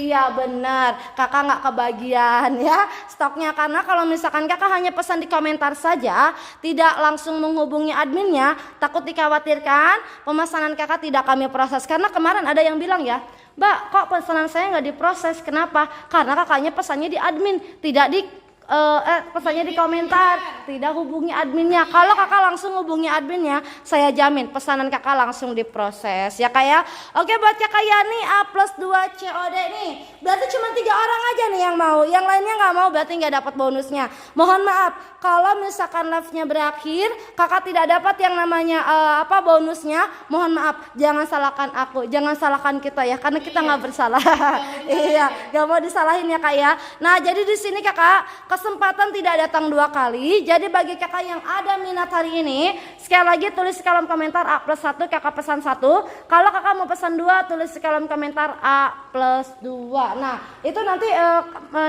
Speaker 1: Iya benar, kakak nggak kebagian ya stoknya, karena kalau misalkan kakak hanya pesan di komentar saja, tidak langsung menghubungi adminnya, takut dikhawatirkan pemesanan kakak tidak kami proses. Karena kemarin ada yang bilang ya, Mbak kok pesanan saya nggak diproses, kenapa? Karena kakaknya pesannya di admin, tidak di pesannya di komentar, tidak hubungi adminnya. Kalau kakak langsung hubungi adminnya, saya jamin pesanan kakak langsung diproses ya kak ya. Oke, buat kakak Yani A+2 COD nih, berarti cuma 3 orang aja nih yang mau, yang lainnya nggak mau, berarti nggak dapat bonusnya. Mohon maaf kalau misalkan live-nya berakhir kakak tidak dapat yang namanya bonusnya, mohon maaf, jangan salahkan aku, jangan salahkan kita ya, karena kita nggak bersalah. Iya, nggak mau disalahin ya kak ya. Nah, jadi di sini kakak kesempatan tidak datang 2 kali. Jadi bagi kakak yang ada minat hari ini, sekali lagi tulis di kolom komentar A+1, kakak pesan 1. Kalau kakak mau pesan 2, tulis di kolom komentar A+2. Nah, itu nanti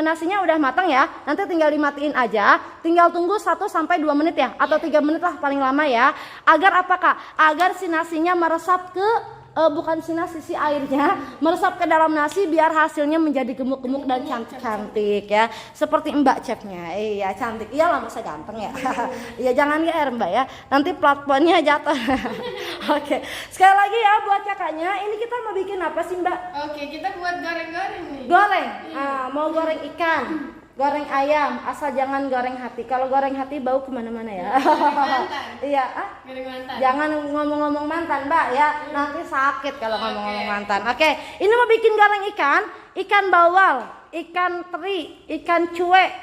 Speaker 1: nasinya udah matang ya. Nanti tinggal dimatiin aja. Tinggal tunggu 1 sampai 2 menit ya, atau 3 menit lah paling lama ya. Agar apa kak? Agar si nasinya meresap ke bukan si nasi, si airnya meresap ke dalam nasi, biar hasilnya menjadi gemuk-gemuk dan cantik-cantik ya, seperti mbak chefnya. Iya cantik, iyalah masa ganteng ya. Iya jangan GR mbak ya, nanti platformnya jatuh. Oke, sekali lagi ya buat kakaknya, ini kita mau bikin apa sih mbak?
Speaker 2: Oke, kita buat goreng-goreng nih.
Speaker 1: Goreng, mau goreng ikan. goreng ayam, asal jangan goreng hati. Kalau goreng hati bau kemana-mana ya. Iya,
Speaker 2: Goreng mantan.
Speaker 1: jangan ngomong-ngomong mantan, Mbak ya. Nanti sakit kalau ngomong-ngomong mantan. Oke, ini mau bikin goreng ikan bawal, ikan teri, ikan cuek,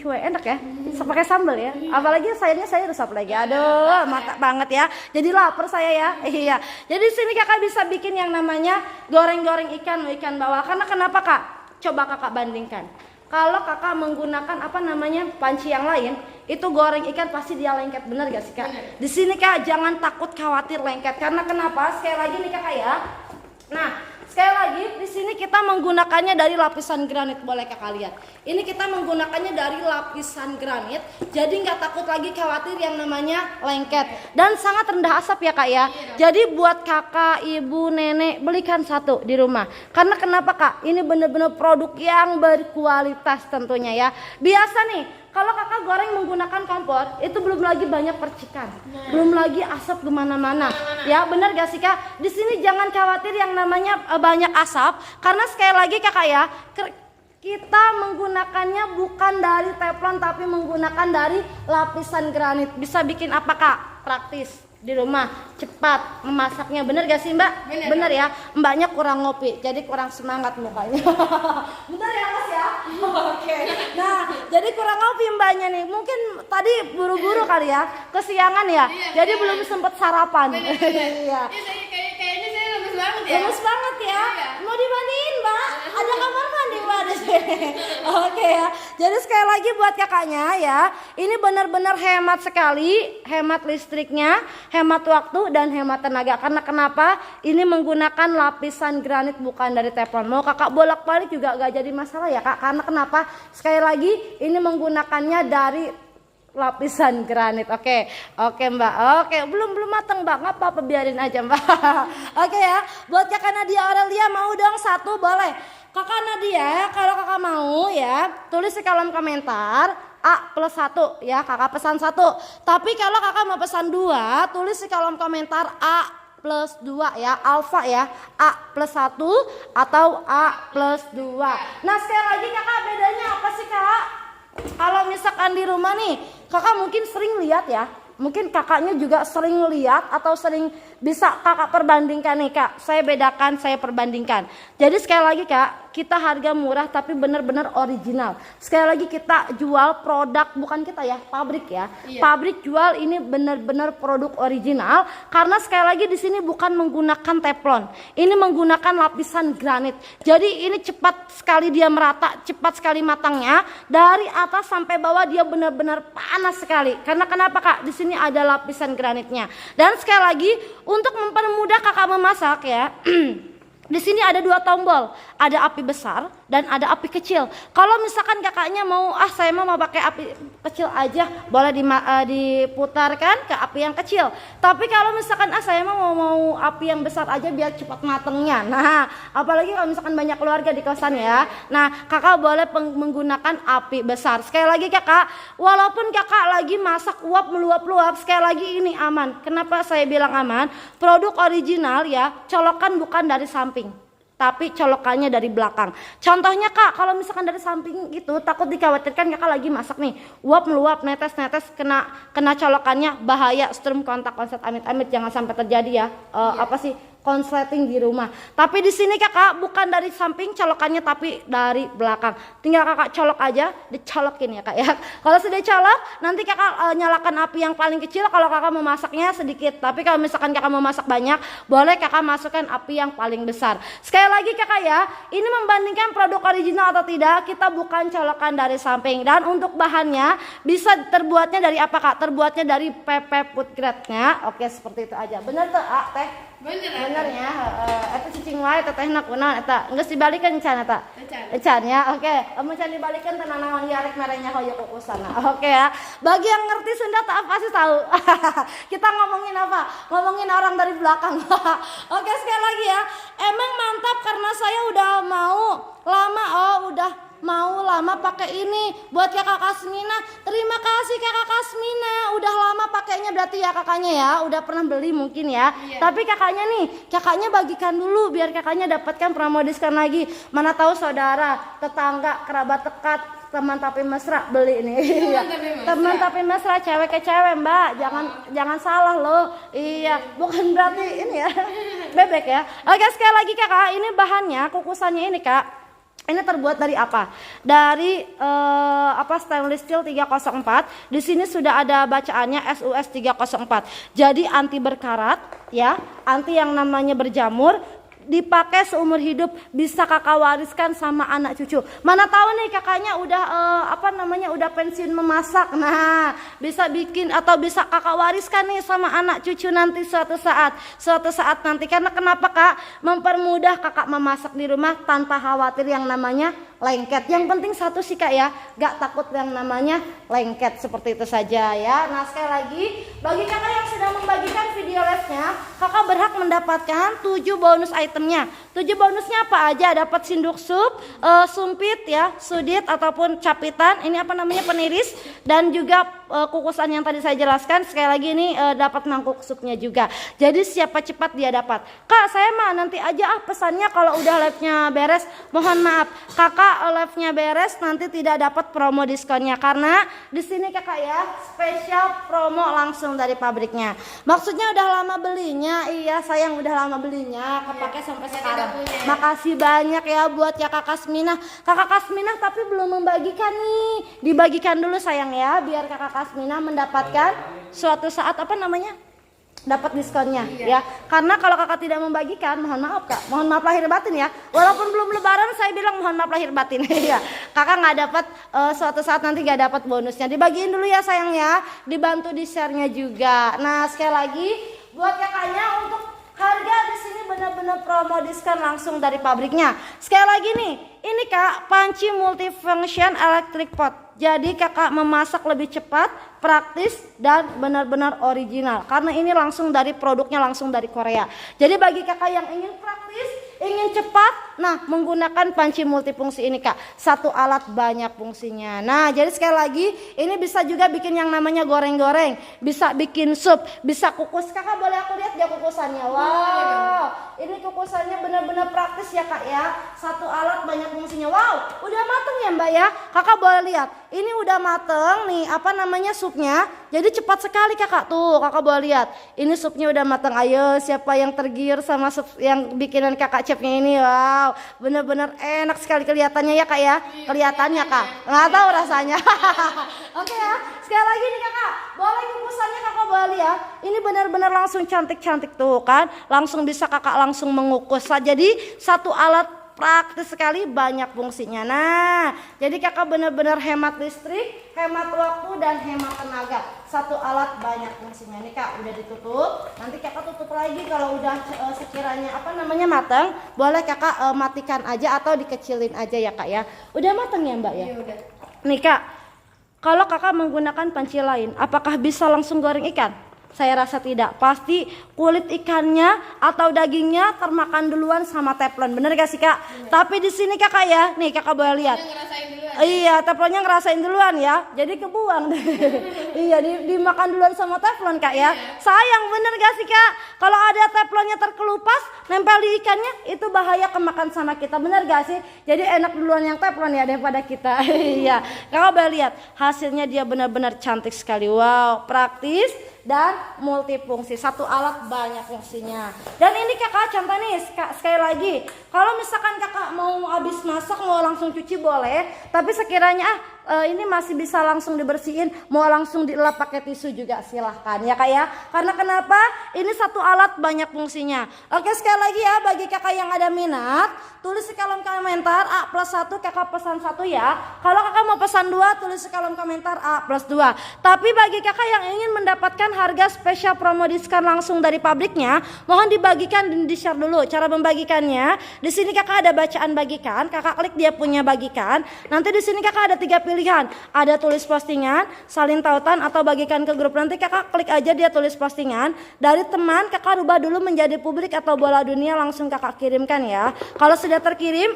Speaker 1: enak ya. Pakai sambal ya. Apalagi sayurnya saya resap lagi. Aduh, mantap banget ya. Jadi lapar saya ya. Iya. Jadi sini kakak bisa bikin yang namanya goreng-goreng ikan bawal. Karena kenapa kak? Coba kakak bandingkan. Kalau kakak menggunakan panci yang lain, itu goreng ikan pasti dia lengket, bener gak sih kak? Di sini kak jangan takut khawatir lengket, karena kenapa? Sekali lagi nih kakak ya. Nah, sekali lagi di sini kita menggunakannya dari lapisan granit, boleh kakak lihat. Ini kita menggunakannya dari lapisan granit, jadi nggak takut lagi khawatir yang namanya lengket. Dan sangat rendah asap ya kak ya. Jadi buat kakak, ibu, nenek belikan satu di rumah. Karena kenapa kak? Ini bener-bener produk yang berkualitas tentunya ya. Biasa nih. Kalau kakak goreng menggunakan kompor, itu belum lagi banyak percikan, belum lagi asap kemana-mana. Ya benar gak sih kak? Di sini jangan khawatir yang namanya banyak asap, karena sekali lagi kakak ya, kita menggunakannya bukan dari teflon tapi menggunakan dari lapisan granit. Bisa bikin apa kak? Praktis di rumah, cepat memasaknya. Bener gak sih mbak? Bener ya. Mbaknya kurang ngopi, jadi kurang semangat mukanya. Bener ya mas ya? Oke. Nah, jadi kurang ngopi mbaknya nih. Mungkin tadi buru-buru kali ya, kesiangan ya. Jadi belum sempet sarapan. Iya.
Speaker 2: Kayaknya saya lemes banget ya.
Speaker 1: Lemes banget ya. Mau dibandingin mbak? Ada kamar mandi mbak di sini. Oke ya. Jadi sekali lagi buat kakaknya ya, ini benar-benar hemat sekali, hemat listriknya, hemat waktu dan hemat tenaga. Karena kenapa? Ini menggunakan lapisan granit bukan dari teflon. Mau kakak bolak-balik juga gak jadi masalah ya kak. Karena kenapa? Sekali lagi ini menggunakannya dari lapisan granit. Oke mbak. Oke, belum matang mbak, nggak apa-apa, biarin aja mbak. Oke ya, buat kakak Nadia Aurelia mau dong satu, boleh kakak Nadia. Kalau kakak mau ya, tulis di kolom komentar A+1 ya, kakak pesan 1. Tapi kalau kakak mau pesan 2, tulis di kolom komentar A+2 ya, alfa ya, A+1 atau A+2. Nah sekali lagi kakak, bedanya apa sih kak? Kalau misalkan di rumah nih, kakak mungkin sering lihat ya, mungkin kakaknya juga sering lihat atau sering bisa kakak perbandingkan nih kak. Saya bedakan, saya perbandingkan. Jadi sekali lagi kak, kita harga murah tapi benar-benar original. Sekali lagi kita jual produk, bukan kita ya, pabrik ya. Iya. Pabrik jual ini benar-benar produk original. Karena sekali lagi di sini bukan menggunakan teflon, ini menggunakan lapisan granit. Jadi ini cepat sekali dia merata, cepat sekali matangnya. Dari atas sampai bawah dia benar-benar panas sekali. Karena kenapa kak? Di sini ada lapisan granitnya. Dan sekali lagi untuk mempermudah kakak memasak ya. Di sini ada 2 tombol, ada api besar dan ada api kecil. Kalau misalkan kakaknya mau, saya mau pakai api kecil aja, boleh diputarkan ke api yang kecil. Tapi kalau misalkan saya mau api yang besar aja biar cepat matengnya. Nah, apalagi kalau misalkan banyak keluarga di kosan ya. Nah, kakak boleh menggunakan api besar. Sekali lagi kakak, walaupun kakak lagi masak uap meluap-luap, sekali lagi ini aman. Kenapa saya bilang aman? Produk original ya, colokan bukan dari samping, tapi colokannya dari belakang. Contohnya kak, kalau misalkan dari samping gitu, takut dikhawatirkan kakak lagi masak nih, uap meluap, netes kena colokannya, bahaya, strum kontak konslet, amit-amit jangan sampai terjadi ya. Konsleting di rumah. Tapi di sini kakak bukan dari samping colokannya tapi dari belakang. Tinggal kakak colok aja, dicolokin ya kak ya. Kalau sudah colok, nanti kakak nyalakan api yang paling kecil kalau kakak mau masaknya sedikit. Tapi kalau misalkan kakak mau masak banyak, boleh kakak masukkan api yang paling besar. Sekali lagi kakak ya, ini membandingkan produk original atau tidak, kita bukan colokan dari samping. Dan untuk bahannya bisa terbuatnya dari apa kak? Terbuatnya dari PP food grade-nya. Oke, seperti itu aja. Bener tuh teh? Bener ya, itu cicing wae teteh nak kunaon eta geus dibalikan can eta. Can ya. Oke, mun can dibalikan teh naon yarek merenya hoyo kukusana. Oke ya. Bagi yang ngerti Sunda tak pasti tahu. Kita ngomongin apa? Ngomongin orang dari belakang. Oke, sekali lagi ya. Emang mantap karena saya udah mau lama udah mau lama pakai ini buat kakak Kasmina. Terima kasih kakak Kasmina, udah lama pakainya berarti ya kakaknya ya, udah pernah beli mungkin ya.
Speaker 2: Iya.
Speaker 1: Tapi kakaknya bagikan dulu biar kakaknya dapatkan promo diskon lagi. Mana tahu saudara, tetangga, kerabat dekat, teman tapi mesra beli nih. Iya. Teman tapi mesra, cewek ke cewek mbak, jangan salah loh. Iya, bukan berarti ini ya bebek ya. Oke, sekali lagi kakak, ini bahannya kukusannya ini kak. Ini terbuat dari apa? Dari stainless steel 304. Di sini sudah ada bacaannya SUS 304. Jadi anti berkarat ya, anti yang namanya berjamur, dipakai seumur hidup, bisa kakak wariskan sama anak cucu. Mana tahu nih kakaknya udah udah pensiun memasak. Nah, bisa bikin atau bisa kakak wariskan nih sama anak cucu nanti suatu saat nanti. Karena kenapa kak? Mempermudah kakak memasak di rumah tanpa khawatir yang namanya lengket. Yang penting satu sih kak ya, gak takut yang namanya lengket, seperti itu saja ya. Nah sekali lagi, bagi kakak yang sedang membagikan video lesnya, kakak berhak mendapatkan 7 bonus itemnya. 7 bonusnya apa aja? Dapat sinduk sup, sumpit ya, sudit ataupun capitan, ini apa namanya, peniris, dan juga kukusan yang tadi saya jelaskan. Sekali lagi ini dapat mangkuk supnya juga. Jadi siapa cepat dia dapat. Kak saya mah nanti aja pesannya kalau udah live-nya beres. Mohon maaf kakak, live-nya beres nanti tidak dapat promo diskonnya karena di sini kakak ya spesial promo langsung dari pabriknya. Maksudnya udah lama belinya, iya sayang udah lama belinya, kepake sampai sekarang. Makasih banyak ya buat ya kakak Kasmina. Kakak Kasmina tapi belum membagikan nih, dibagikan dulu sayang ya biar kakak Kasmina mendapatkan suatu saat dapat diskonnya ya. Karena kalau kakak tidak membagikan, mohon maaf kak, mohon maaf lahir batin ya. Walaupun belum lebaran saya bilang mohon maaf lahir batin ya. Kakak nggak dapat suatu saat nanti nggak dapat bonusnya. Dibagiin dulu ya sayang ya, dibantu di share-nya juga. Nah sekali lagi buat kakaknya untuk harga di sini benar-benar promo diskon langsung dari pabriknya. Sekali lagi nih, ini kak panci multifunction electric pot. Jadi kakak memasak lebih cepat, praktis dan benar-benar original. Karena ini langsung dari produknya langsung dari Korea. Jadi bagi kakak yang ingin praktis, ingin cepat, nah menggunakan panci multifungsi ini kak. Satu alat banyak fungsinya. Nah jadi sekali lagi ini bisa juga bikin yang namanya goreng-goreng, bisa bikin sup, bisa kukus. Kakak boleh aku lihat ya kukusannya. Wow, ini kukusannya benar-benar praktis ya kak ya. Satu alat banyak fungsinya. Wow, udah mateng ya mbak ya. Kakak boleh lihat. Ini udah mateng nih, supnya. Jadi cepat sekali kakak tuh, kakak boleh lihat. Ini supnya udah mateng. Ayo siapa yang tergiur sama sup yang bikinan kakak chefnya ini? Wow, bener-bener enak sekali kelihatannya ya kak ya. Kelihatannya kak, nggak tahu rasanya. Oke ya, sekali lagi nih kakak, boleh kukusannya kakak boleh lihat. Ini benar-benar langsung cantik-cantik tuh kan. Langsung bisa kakak langsung mengukus. Jadi satu alat praktis sekali, banyak fungsinya. Nah, jadi kakak benar-benar hemat listrik, hemat waktu dan hemat tenaga. Satu alat banyak fungsinya. Nih kak, udah ditutup. Nanti kakak tutup lagi kalau udah sekiranya matang. Boleh kakak matikan aja atau dikecilin aja ya kak ya. Udah matang ya mbak ya?
Speaker 2: Iya udah.
Speaker 1: Nih kak, kalau kakak menggunakan panci lain, apakah bisa langsung goreng ikan? Saya rasa tidak. Pasti kulit ikannya atau dagingnya termakan duluan sama teflon. Bener gak sih kak? Tapi di sini kakak ya, nih kakak boleh lihat. Iya, teflonnya ngerasain duluan ya. Jadi kebuang. Iya, dimakan duluan sama teflon kak ya. Sayang bener gak sih kak? Kalau ada teflonnya terkelupas, nempel di ikannya, itu bahaya kemakan sama kita. Bener gak sih? Jadi enak duluan yang teflon ya daripada kita. Iya, kakak boleh lihat. Hasilnya dia benar-benar cantik sekali. Wow, praktis dan multifungsi. Satu alat banyak fungsinya. Dan ini kakak contoh nih sekali lagi, kalau misalkan kakak mau habis masak mau langsung cuci boleh, tapi sekiranya ini masih bisa langsung dibersihin, mau langsung dilap pakai tisu juga silahkan ya kak ya. Karena kenapa? Ini satu alat banyak fungsinya. Oke, sekali lagi ya, bagi kakak yang ada minat, tulis di kolom komentar A+1 kakak pesan 1 ya. Kalau kakak mau pesan 2, tulis di kolom komentar A+2. Tapi bagi kakak yang ingin mendapatkan harga spesial promo diskon langsung dari pabriknya, mohon dibagikan dan di-share dulu. Cara membagikannya, di sini kakak ada bacaan bagikan, kakak klik dia punya bagikan. Nanti di sini kakak ada 3 pilihan. Ada tulis postingan, salin tautan atau bagikan ke grup. Nanti kakak klik aja dia tulis postingan. Dari teman kakak rubah dulu menjadi publik atau bola dunia, langsung kakak kirimkan ya. Kalau sudah terkirim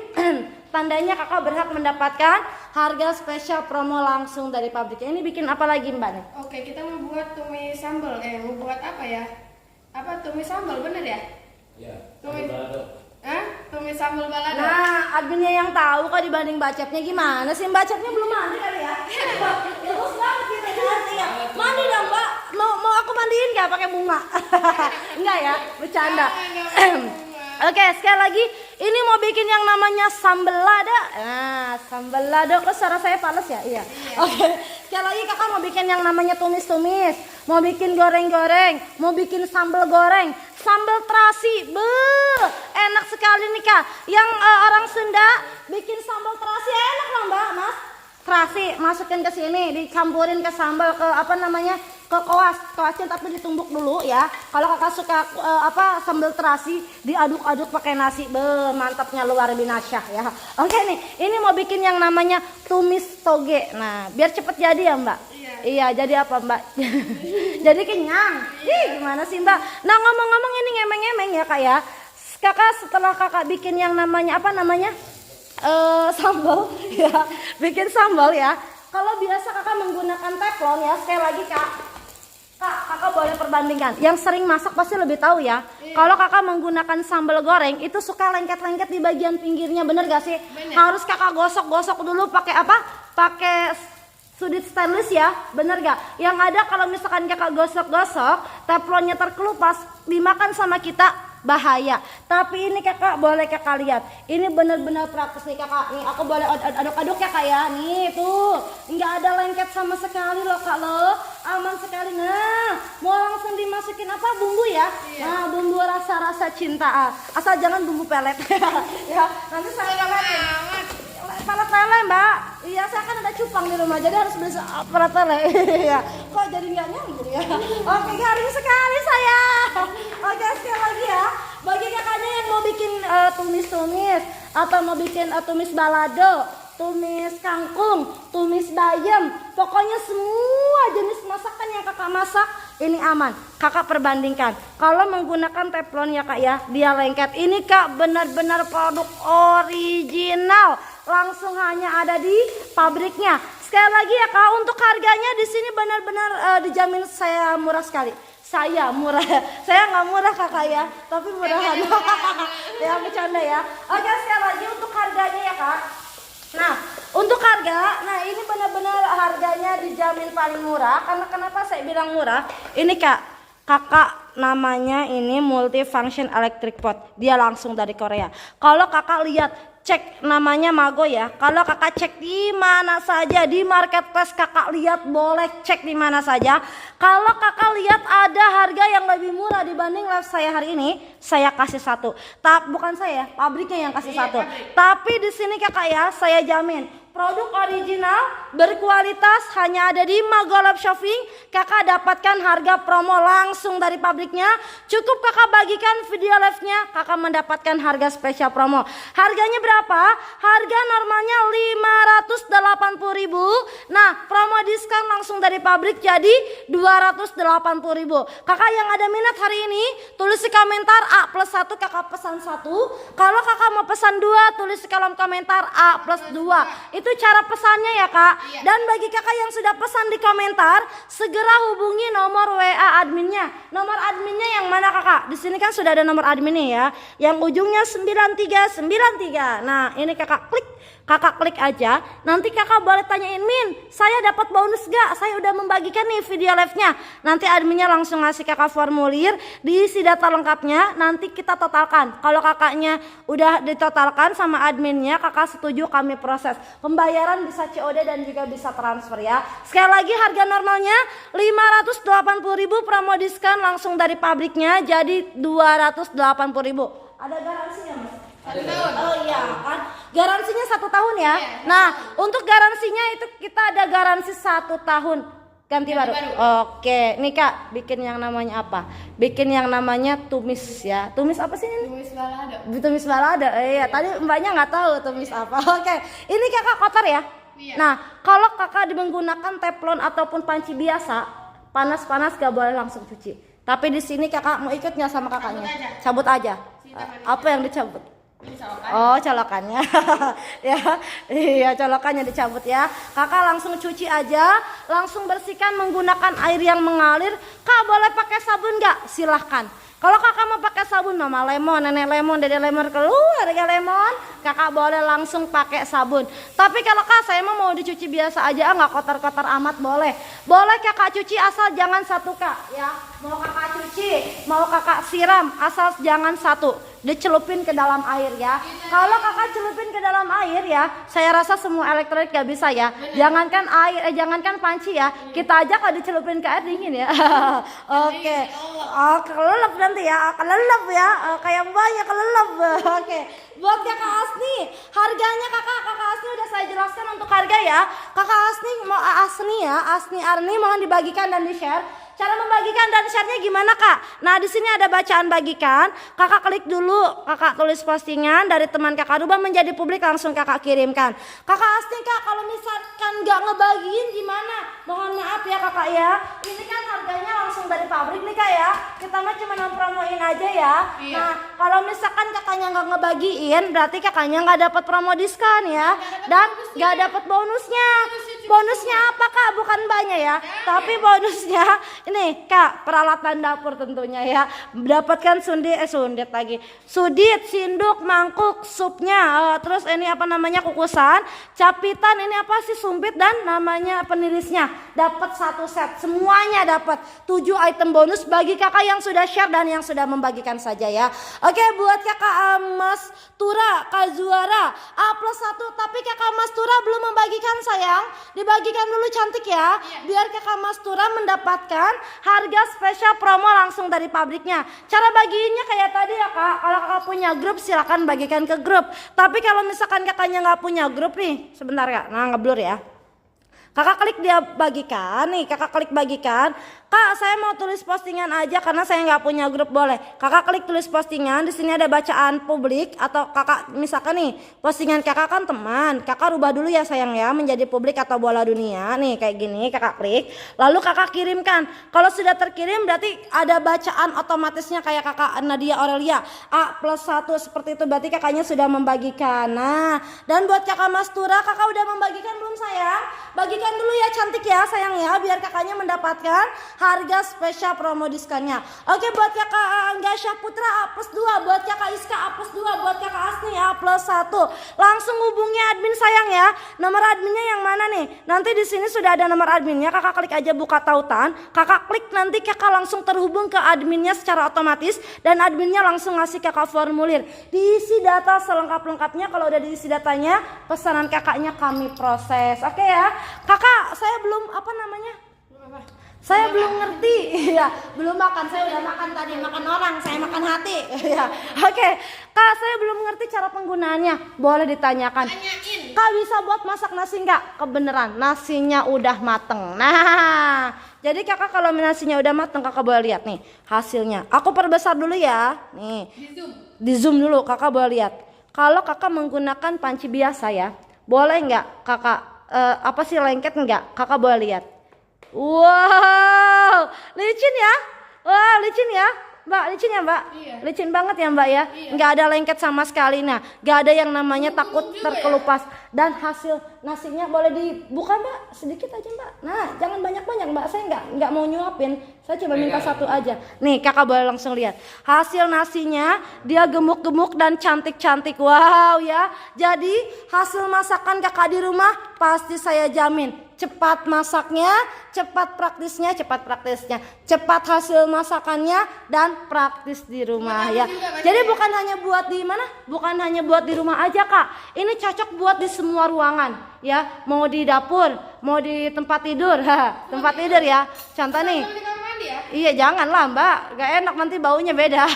Speaker 1: tandanya kakak berhak mendapatkan harga spesial promo langsung dari pabriknya. Ini bikin apa lagi Mbak nih?
Speaker 2: Oke, kita mau buat tumis sambal. Mau buat apa ya? Apa tumis sambal bener ya?
Speaker 3: Ya,
Speaker 2: Tumis.
Speaker 3: balado.
Speaker 2: Tumis sambal balado.
Speaker 1: Nah, adminnya yang tahu kok dibanding bacetnya gimana sih? Bacetnya belum mandi kali ya? Terus banget kita nanti ya. Mandi dong Mbak. Mau aku mandiin nggak pakai bunga? Enggak ya, bercanda. Oke, sekali lagi ini mau bikin yang namanya sambal lado. Nah, sambal lado kok suara saya fals ya? Iya. Oke, sekali lagi kakak mau bikin yang namanya tumis-tumis, mau bikin goreng-goreng, mau bikin sambal goreng, sambal terasi. Enak sekali nih Kak. Yang orang Sunda bikin sambal terasi enak loh Mbak, Mas. Terasi masukin ke sini, dicampurin ke sambal ke apa namanya? Ke koasnya tapi ditumbuk dulu ya. Kalau kakak suka sambal terasi diaduk-aduk pakai nasi, mantapnya luar binasa ya. Oke nih, ini mau bikin yang namanya tumis toge. Nah, biar cepet jadi ya Mbak. Iya, jadi apa Mbak? Jadi kenyang. Ih, gimana sih Mbak? Nah, ngomong-ngomong ini ngemeng-ngemeng ya Kak ya. Kakak setelah kakak bikin yang namanya sambal ya, bikin sambal ya. Kalau biasa kakak menggunakan teflon ya, sekali lagi kakak boleh perbandingkan. Yang sering masak pasti lebih tahu ya. Kalau kakak menggunakan sambal goreng itu suka lengket-lengket di bagian pinggirnya, bener gak sih?
Speaker 2: Bener.
Speaker 1: Harus kakak gosok-gosok dulu pakai apa? Pakai sudut stainless ya, bener gak? Yang ada kalau misalkan kakak gosok-gosok, teflonnya terkelupas, dimakan sama kita bahaya. Tapi ini kakak boleh kakak lihat, ini bener-bener praktis nih kakak. Nih aku boleh aduk-aduk ya kak ya. Nih tuh, nggak ada lengket sama sekali loh kak loh, aman sekali. Nah, mau langsung dimasukin apa bumbu ya? Nah, bumbu rasa-rasa cinta. Asal jangan bumbu pelet. Ya, nanti saya pelet lele Mbak. Iya, saya kan ada cupang di rumah, jadi harus beli pelet lele. Ya, kok jadi nggak nyambung ya? Oke, garing sekali saya. Oke, sekali lagi ya. Bagi kakaknya yang mau bikin tumis-tumis atau mau bikin tumis balado, tumis kangkung, tumis bayam, pokoknya semua jenis masakan yang kakak masak ini aman. Kakak perbandingkan. Kalau menggunakan teflon ya kak ya, dia lengket. Ini kak benar-benar produk original, langsung hanya ada di pabriknya. Sekali lagi ya kak, untuk harganya di sini benar-benar dijamin saya murah sekali. Saya murah, saya nggak murah kakak ya, tapi murahan. Ya bercanda ya. Oke, sekali lagi untuk harganya ya kak. Nah, untuk harga, nah ini benar-benar harganya dijamin paling murah. Karena kenapa saya bilang murah? Ini kakak namanya ini multifunction electric pot. Dia langsung dari Korea. Kalau kakak lihat, cek namanya Mago ya. Kalau kakak cek di mana saja di marketplace, kakak lihat boleh cek di mana saja. Kalau kakak lihat ada harga yang lebih murah dibanding live saya hari ini, saya kasih satu. Bukan saya, pabriknya yang kasih satu. Tapi di sini kakak ya, saya jamin produk original berkualitas hanya ada di Mago Lab Shopping. Kakak dapatkan harga promo langsung dari pabriknya. Cukup kakak bagikan video live-nya, kakak mendapatkan harga spesial promo. Harganya berapa? Harga normalnya 580.000. Nah, promo diskon langsung dari pabrik jadi 280.000. Kakak yang ada minat hari ini, tulis di komentar A+1, kakak pesan 1. Kalau kakak mau pesan 2, tulis di kolom komentar A+2. Itu cara pesannya ya kak. Dan bagi kakak yang sudah pesan di komentar, segera hubungi nomor WA adminnya. Nomor adminnya yang mana kakak? Di sini kan sudah ada nomor adminnya ya, yang ujungnya 9393. Nah ini kakak klik aja. Nanti kakak boleh tanyain, Min, saya dapat bonus gak? Saya udah membagikan nih video live-nya. Nanti adminnya langsung ngasih kakak formulir, diisi data lengkapnya, nanti kita totalkan. Kalau kakaknya udah ditotalkan sama adminnya, kakak setuju, kami proses. Pembayaran bisa COD dan juga bisa transfer ya. Sekali lagi harga normalnya 580.000, promo diskon langsung dari pabriknya jadi 280.000. Ada garansinya mas?
Speaker 2: 1 tahun.
Speaker 1: Oh iya kan, garansinya 1 tahun ya. Nah untuk garansinya itu kita ada garansi 1 tahun ganti baru. Oke, nih kak bikin yang namanya apa? Bikin yang namanya tumis ya. Tumis apa sih ini?
Speaker 2: Tumis balado.
Speaker 1: Tumis balado. Iya, tadi mbaknya nggak tahu tumis apa. Oke, ini kakak kotor ya.
Speaker 2: Iya.
Speaker 1: Nah kalau kakak menggunakan teflon ataupun panci biasa, panas-panas gak boleh langsung cuci. Tapi di sini kakak mau ikut nggak sama kakaknya?
Speaker 2: Cabut aja.
Speaker 1: Cabut aja.
Speaker 2: Cerita manisnya.
Speaker 1: Apa yang dicabut?
Speaker 2: Ini colokan.
Speaker 1: Oh, colokannya. Ya, iya colokannya dicabut ya. Kakak langsung cuci aja, langsung bersihkan menggunakan air yang mengalir. Kak boleh pakai sabun nggak? Silahkan. Kalau kakak mau pakai sabun, mama lemon, nenek lemon, dede lemon, keluarga lemon, kakak boleh langsung pakai sabun. Tapi kalau kak saya mau dicuci biasa aja, nggak kotor-kotor amat boleh. Boleh kakak cuci asal jangan satu kak, ya. Mau kakak cuci, mau kakak siram, asal jangan satu. Dicelupin ke dalam air ya. Kalau kakak celupin ke dalam air ya, saya rasa semua elektronik gak bisa ya. Jangankan air, jangankan panci ya. Kita aja kalau dicelupin ke air dingin ya. Oke. Oh, kelelep nanti ya, kelelep ya. Kayak banyak kelelep. Oke. Buat kakak Asni, harganya kakak Asni udah saya jelaskan untuk harga ya. Kakak Asni mau Asni ya, Asni Arni mohon dibagikan dan di-share. Cara membagikan dan share-nya gimana kak? Nah di sini ada bacaan bagikan. Kakak klik dulu, kakak tulis postingan dari teman kakak rubah menjadi publik langsung kakak kirimkan. Kakak Asni kak kalau misalkan nggak ngebagiin gimana? Mohon maaf ya kakak ya. Ini kan harganya langsung dari pabrik nih kak ya. Kita mah cuma promoin aja ya.
Speaker 2: Iya.
Speaker 1: Nah kalau misalkan kakaknya nggak ngebagiin, berarti kakaknya nggak dapat promo diskon ya. Dan nggak dapat bonusnya. Bonusnya apa kak? Bukan banyak ya. Tapi bonusnya ini kak peralatan dapur tentunya ya. Dapatkan sundit lagi. Sudit, sinduk, mangkuk, supnya, terus ini apa namanya kukusan, capitan, ini apa sih sumpit dan namanya penirisnya. Dapat satu set, semuanya dapat 7 item bonus bagi kakak yang sudah share dan yang sudah membagikan saja ya. Oke buat kakak Mas Tura, Kak Zuara A+1, tapi kakak Mas Tura belum membagikan sayang. Dibagikan dulu cantik ya. Biar kakak Mas Tura mendapatkan harga spesial promo langsung dari pabriknya. Cara bagiinnya kayak tadi ya kak. Kalau kakak punya grup silakan bagikan ke grup. Tapi kalau misalkan kakaknya nggak punya grup nih, sebentar kak. Nah ngeblur ya. Kakak klik dia bagikan nih, kakak klik bagikan. Kak saya mau tulis postingan aja karena saya nggak punya grup, boleh. Kakak klik tulis postingan, di sini ada bacaan publik atau kakak misalkan nih postingan kakak kan teman, kakak rubah dulu ya sayang ya menjadi publik atau bola dunia nih kayak gini, kakak klik. Lalu kakak kirimkan. Kalau sudah terkirim berarti ada bacaan otomatisnya kayak kakak Nadia Aurelia A+1 seperti itu, berarti kakaknya sudah membagikan. Nah dan buat kakak Mas Tura, kakak udah membagikan belum sayang? Bagikan dulu ya cantik ya sayang ya, biar kakaknya mendapatkan harga spesial promo diskonnya. Oke buat kakak Angga Syahputra A+2, buat kakak Iska A+2, buat kakak Asni A+1. Langsung hubungi admin sayang ya. Nomor adminnya yang mana nih? Nanti di sini sudah ada nomor adminnya, kakak klik aja buka tautan. Kakak klik nanti kakak langsung terhubung ke adminnya secara otomatis dan adminnya langsung ngasih kakak formulir. Diisi data selengkap-lengkapnya, kalau udah diisi datanya pesanan kakaknya kami proses. Oke ya. Kakak saya belum apa namanya? Saya belum ngerti, ya belum makan, saya udah makan tadi, makan orang, saya makan hati, ya. Oke, kak saya belum ngerti cara penggunaannya, boleh ditanyakan.
Speaker 2: Tanyain.
Speaker 1: Kak bisa buat masak nasi nggak? Kebeneran, nasinya udah mateng. Nah, jadi kakak kalau nasinya udah mateng kakak boleh lihat nih hasilnya. Aku perbesar dulu ya, nih. Di zoom dulu, kakak boleh lihat. Kalau kakak menggunakan panci biasa ya, boleh nggak kakak apa sih lengket nggak? Kakak boleh lihat. Wow, licin ya? Wah, licin ya? Mbak, licin ya mbak?
Speaker 2: Iya.
Speaker 1: Licin banget ya mbak ya?
Speaker 2: Iya.
Speaker 1: Nggak ada lengket sama sekali. Nah, nggak ada yang namanya takut
Speaker 2: juga
Speaker 1: terkelupas. Dan hasil nasinya boleh dibuka mbak, sedikit aja mbak. Nah, jangan banyak-banyak mbak, saya nggak mau nyuapin. Saya cuma minta satu aja. Nih kakak boleh langsung lihat. Hasil nasinya dia gemuk-gemuk dan cantik-cantik. Wow ya. Jadi hasil masakan kakak di rumah pasti saya jamin. Cepat masaknya, cepat praktisnya, cepat hasil masakannya dan praktis di rumah ya. Jadi bukan hanya buat di mana? Bukan hanya buat di rumah aja kak. Ini cocok buat di semua ruangan ya. Mau di dapur, mau di tempat tidur, tempat tidur ya. Contoh nih. Iya janganlah mbak, gak enak nanti baunya beda.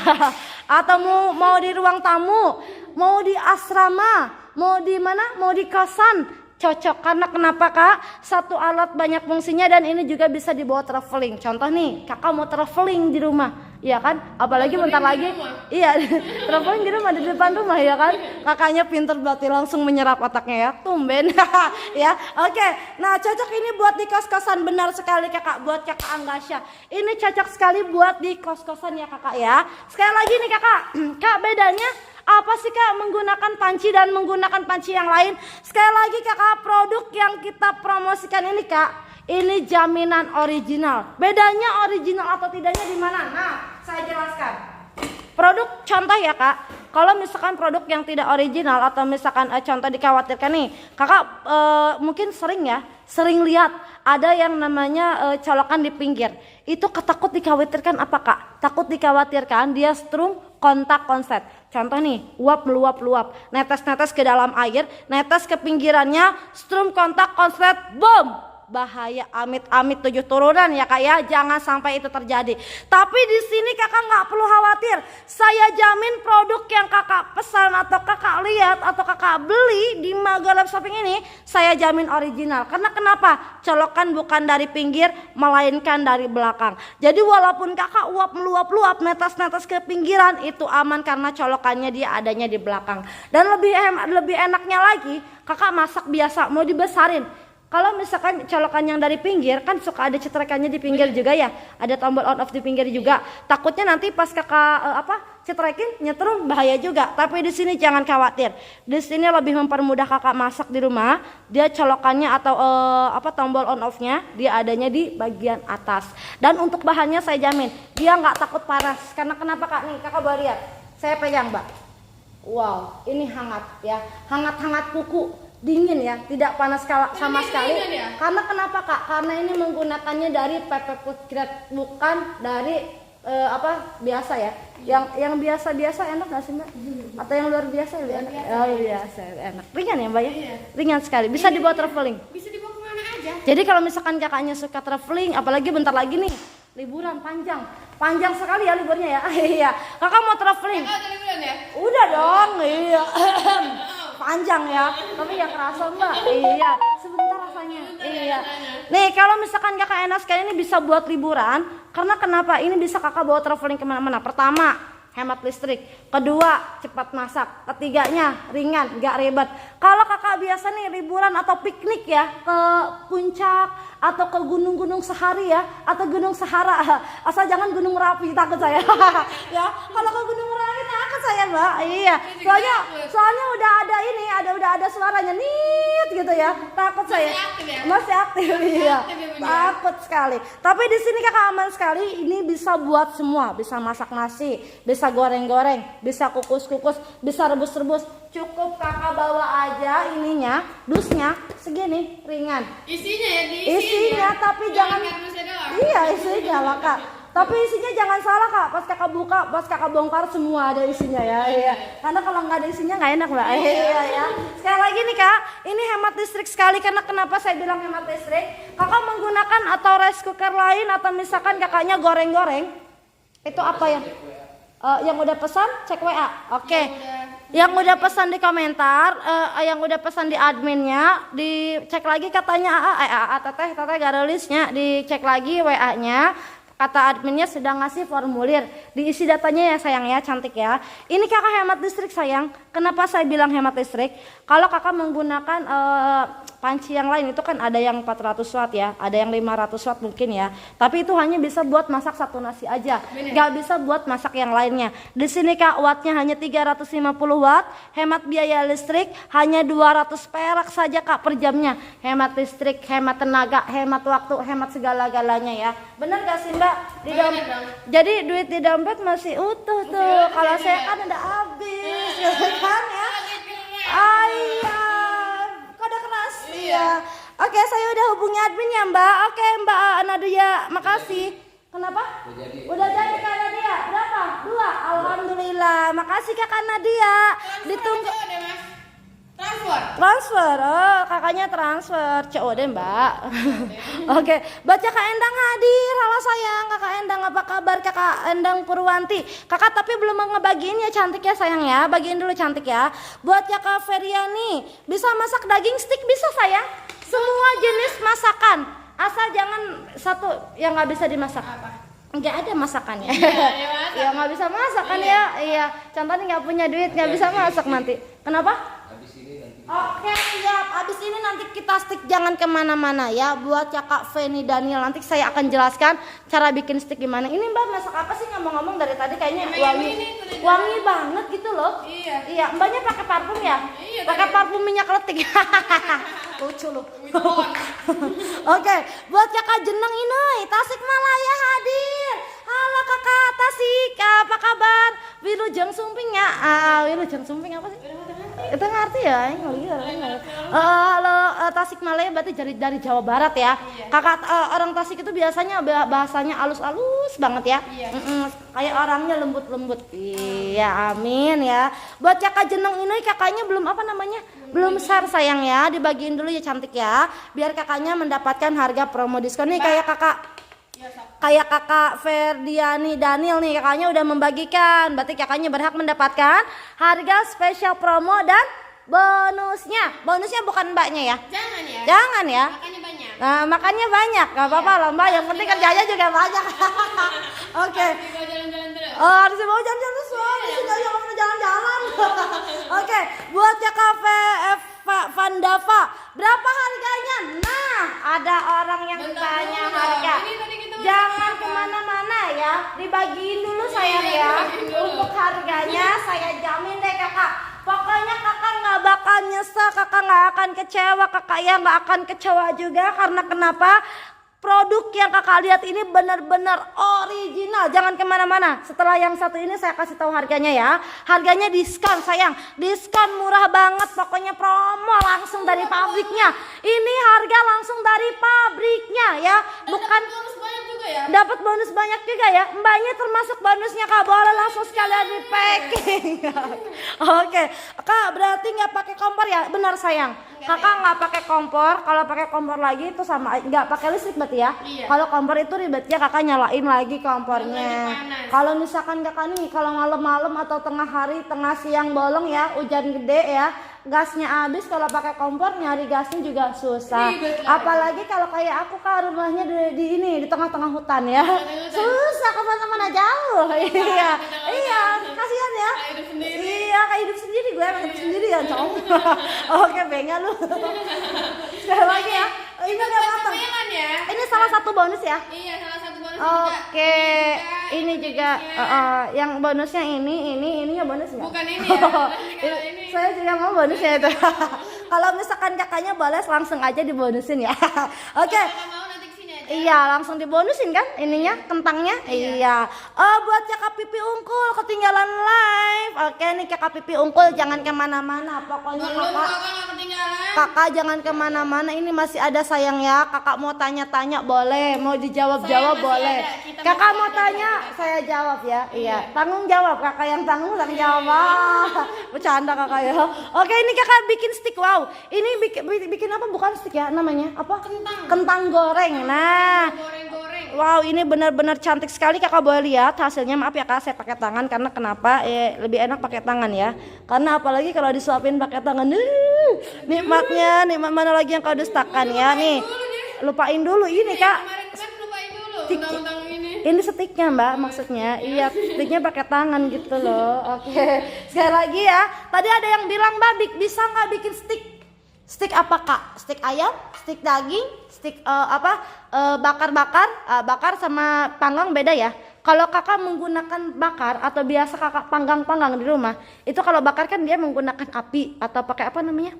Speaker 1: Atau mau di ruang tamu, mau di asrama, mau di mana? Mau di kosan. Cocok karena kenapa kak? Satu alat banyak fungsinya dan ini juga bisa dibawa traveling. Contoh nih, kakak mau traveling di rumah, iya kan? Apalagi bentar lagi, iya traveling di rumah di depan rumah ya kan? Kakaknya pinter berarti langsung menyerap otaknya ya, tumben ya. Oke, nah cocok ini buat di kos-kosan, benar sekali kakak. Buat kakak Anggasya, ini cocok sekali buat di kos-kosan ya kakak ya. Sekali lagi nih kakak, kak bedanya Apa sih Kak menggunakan panci dan menggunakan panci yang lain? Sekali lagi Kakak, produk yang kita promosikan ini Kak, ini jaminan original. Bedanya original atau tidaknya di mana? Nah, saya jelaskan. Produk contoh ya Kak, kalau misalkan produk yang tidak original atau misalkan contoh dikhawatirkan nih, Kakak mungkin sering lihat ada yang namanya colokan di pinggir. Itu takut dikhawatirkan apa Kak? Takut dikhawatirkan dia strum kontak konslet. Contoh nih, uap meluap, netes-netes ke dalam air, netes ke pinggirannya, strum kontak konslet, boom! Bahaya, amit-amit 7 turunan ya Kak ya, jangan sampai itu terjadi. Tapi di sini Kakak nggak perlu khawatir, saya jamin produk yang Kakak pesan atau Kakak lihat atau Kakak beli di Maga Lab Shopping ini, saya jamin original. Karena kenapa? Colokan bukan dari pinggir, melainkan dari belakang. Jadi walaupun Kakak uap meluap, netes-netes ke pinggiran, itu aman karena colokannya dia adanya di belakang. Dan lebih enaknya lagi, Kakak masak biasa mau dibesarin. Kalau misalkan colokan yang dari pinggir kan suka ada cetrekannya di pinggir juga ya, ada tombol on off di pinggir juga. Takutnya nanti pas Kakak cetrekin nyetrum bahaya juga. Tapi di sini jangan khawatir. Di sini lebih mempermudah Kakak masak di rumah. Dia colokannya atau tombol on off-nya dia adanya di bagian atas. Dan untuk bahannya saya jamin dia nggak takut panas. Karena kenapa Kak nih? Kakak boleh lihat. Saya pegang Mbak. Wow, ini hangat ya, hangat-hangat kuku. Dingin ya, tidak panas sama sekali.
Speaker 2: Ya?
Speaker 1: Karena kenapa Kak? Karena ini menggunakannya dari PP Food Grade, bukan dari biasa ya. Yang biasa enak nggak sih Mbak? Atau yang luar biasa lebih enak? Oh biasa enak. Ringan ya Mbak ya?
Speaker 2: Iya.
Speaker 1: Ringan sekali. Bisa dibawa traveling.
Speaker 2: Bisa dibawa kemana aja.
Speaker 1: Jadi kalau misalkan Kakaknya suka traveling, apalagi bentar lagi nih liburan panjang sekali ya liburnya ya. Iya. Kakak mau traveling?
Speaker 2: Kakak udah liburan ya?
Speaker 1: Udah dong, iya. Panjang ya, tapi ya kerasa Mbak. Iya, sebentar rasanya. Iya. Nih kalau misalkan Kakak enak sekali ini bisa buat liburan. Karena kenapa? Ini bisa Kakak bawa traveling kemana-mana. Pertama, hemat listrik. Kedua, cepat masak. Ketiganya, ringan, gak ribet. Kalau Kakak biasa nih liburan atau piknik ya ke puncak atau ke gunung-gunung sehari ya, atau gunung Sahara, asal jangan gunung Merapi, takut saya. Ya, kalau ke gunung Merapi takut saya Mbak. Iya, soalnya udah ada suaranya nit gitu ya, takut saya. Masih aktif ya, takut sekali. Tapi di sini Kakak aman sekali. Ini bisa buat semua, bisa masak nasi, bisa goreng-goreng, bisa kukus-kukus, bisa rebus-rebus. Cukup Kakak bawa aja ininya, dusnya segini ringan.
Speaker 2: Isinya ya,
Speaker 1: Isinya tapi jangan
Speaker 2: kardusnya doang.
Speaker 1: Iya, isinya lah Kak. Tapi isinya jangan salah Kak. Pas Kakak buka, pas Kakak bongkar semua ada isinya ya. Iya. Karena kalau nggak ada isinya nggak enak Mbak. Iya ya. Sekali lagi nih Kak, ini hemat listrik sekali. Karena kenapa saya bilang hemat listrik? Kakak menggunakan atau rice cooker lain atau misalkan Kakaknya goreng-goreng, itu apa yang udah pesan cek WA. Oke. Yang udah pesan di komentar, yang udah pesan di adminnya, dicek lagi katanya teteh gak ada listnya, dicek lagi WA-nya. Kata adminnya sedang ngasih formulir, diisi datanya ya sayang ya, cantik ya. Ini Kakak hemat listrik sayang. Kenapa saya bilang hemat listrik? Kalau Kakak menggunakan panci yang lain itu kan ada yang 400 watt ya, ada yang 500 watt mungkin ya. Tapi itu hanya bisa buat masak satu nasi aja, nggak bisa buat masak yang lainnya. Di sini Kak wattnya hanya 350 watt, hemat biaya listrik hanya 200 perak saja Kak per jamnya. Hemat listrik, hemat tenaga, hemat waktu, hemat segala-galanya ya. Bener gak sih Mbak? Jadi duit di dompet masih utuh tuh. Kalau saya kan udah habis, kan ya? Iya, kode keras. Iya. Oke, saya udah hubungi admin ya Mbak. Oke Mbak Nadia, makasih. Kenapa? Udah jadi Kak Nadia. Berapa? 2. Alhamdulillah. Makasih Kak Nadia. Ditunggu. Transfer, oh kakaknya transfer, COD Mbak. Oke, baca Kak Endang hadir, halo sayang, Kakak Endang apa kabar Kakak Endang Purwanti. Kakak tapi belum ngebagiin ya cantik ya sayang ya, bagiin dulu cantik ya. Buat ya Kak Feriani, bisa masak daging stick bisa sayang, semua jenis masakan, asal jangan satu yang nggak bisa dimasak. Nggak ada masakannya. Ya nggak bisa masak kan ya, iya. Contohnya nggak punya duit nggak bisa masak nanti. Kenapa? Oke siap, abis ini nanti kita stick jangan kemana-mana ya. Buat Kakak Feni Daniel nanti saya akan jelaskan cara bikin stick gimana. Ini Mbak masak apa sih ngomong-ngomong dari tadi kayaknya wangi banget gitu loh. Iya, Mbaknya pakai parfum ya?
Speaker 2: Iya,
Speaker 1: Pakai parfum minyak letik. Lucu loh. Oke, buat Kakak Jeneng ini Tasikmalaya hadir. Halo Kakak Tasik, apa kabar? Wilujeng Sumping ya? Wilujeng Sumping apa sih? Itu ngerti ya? Halo Tasikmalaya berarti dari Jawa Barat ya. Kakak orang Tasik itu biasanya bahasanya alus-alus banget ya. Kayak orangnya lembut-lembut. Iya, amin ya. Buat Kakak Jeneng ini kakaknya belum apa namanya? Belum share sayang ya. Dibagiin dulu ya cantik ya. Biar kakaknya mendapatkan harga promo diskon nih kayak kakak Ferdiani Daniel nih kakaknya udah membagikan, berarti kakaknya berhak mendapatkan harga spesial promo dan bonusnya bukan mbaknya ya, jangan ya
Speaker 2: Makanya banyak.
Speaker 1: nah makannya banyak gak apa-apa lah mbak, yang penting kerjanya juga banyak. Oke.
Speaker 2: Kalau jalan-jalan terus.
Speaker 1: Harus mau jalan-jalan terus, jangan pernah jalan-jalan. Oke, buat ya kafe Vandava, berapa harganya? Nah, ada orang yang tanya harga.
Speaker 2: Ini tadi kita
Speaker 1: Jangan kemana-mana ya, dibagiin dulu sayang ya. Untuk harganya saya jamin deh kakak. Pokoknya kakak nggak bakal nyesel, kakak nggak akan kecewa, kakak ya nggak akan kecewa juga karena kenapa? Produk yang kakak lihat ini benar-benar original. Jangan kemana-mana. Setelah yang satu ini saya kasih tahu harganya ya. Harganya diskon sayang. Diskon murah banget. Pokoknya promo langsung dari pabriknya. Ini harga langsung dari pabriknya ya. Bukan
Speaker 2: bonus banyak juga ya.
Speaker 1: dapat bonus banyak juga ya. Mbaknya termasuk bonusnya kak. Boleh langsung sekalian di packing. Oke. Kak berarti nggak pakai kompor ya? Benar sayang. Kakak nggak pakai kompor. Kalau pakai kompor lagi itu sama nggak pakai listrik berarti ya. Kalau kompor itu ribetnya kakak nyalain lagi kompornya. Kalau misalkan kakak nih kalau malam-malam atau tengah hari, tengah siang bolong ya, hujan gede ya, gasnya habis. Kalau pakai kompor nyari gasnya juga susah. Apalagi kalau kayak aku kak rumahnya di tengah-tengah hutan ya. Susah kemana-mana jauh. Iya, kasihan ya. Iya, kayak hidup sendiri gue emang hidup sendiri ya, cowok. Oke, bengal lu. Sekali lagi ya. Ini udah matang. Ini salah satu bonus ya.
Speaker 2: Iya, salah satu bonus.
Speaker 1: Oke, ini juga yang bonusnya ininya bonus nggak?
Speaker 2: Bukan ini ya. Kalau ini.
Speaker 1: Saya juga mau bonusnya itu. Kalau misalkan kakaknya boleh langsung aja dibonusin ya. Oke.
Speaker 2: Kalau mau nanti kesini aja.
Speaker 1: Iya, langsung dibonusin kan ininya, kentangnya. Iya. Buat Kakak Pipi Unggul ketinggalan live. Oke nih Kakak Pipi Unggul jangan kemana-mana. Pokoknya kakak jangan kemana-mana. Ini masih ada sayang ya. Kakak mau tanya-tanya boleh, mau dijawab-jawab boleh. Kakak mau tanya, saya jawab ya. Iya. Tanggung jawab kakak yang tanggung jawab. Bercanda kakak ya. Oke ini kakak bikin stick. Wow. Ini bikin apa? Bukan stick ya namanya? Apa? Kentang goreng. Nah.
Speaker 2: Goreng-goreng.
Speaker 1: Wow, ini benar-benar cantik sekali kakak boleh lihat hasilnya. Maaf ya kak, saya pakai tangan karena kenapa? Lebih enak pakai tangan ya. Karena apalagi kalau disuapin pakai tangan, nikmatnya, nikmat mana lagi yang kau dustakan ya nih. Lupain dulu ini kak.
Speaker 2: Kemarin lupain dulu.
Speaker 1: Stick.
Speaker 2: Undang-undang ini.
Speaker 1: Ini sticknya mbak maksudnya. Iya, sticknya pakai tangan gitu loh. Oke, sekali lagi ya. Tadi ada yang bilang mbak bisa nggak bikin stick? Stick apa kak? Stick ayam, stick daging, stick bakar sama panggang beda ya. Kalau kakak menggunakan bakar atau biasa kakak panggang di rumah, itu kalau bakar kan dia menggunakan api atau pakai apa namanya?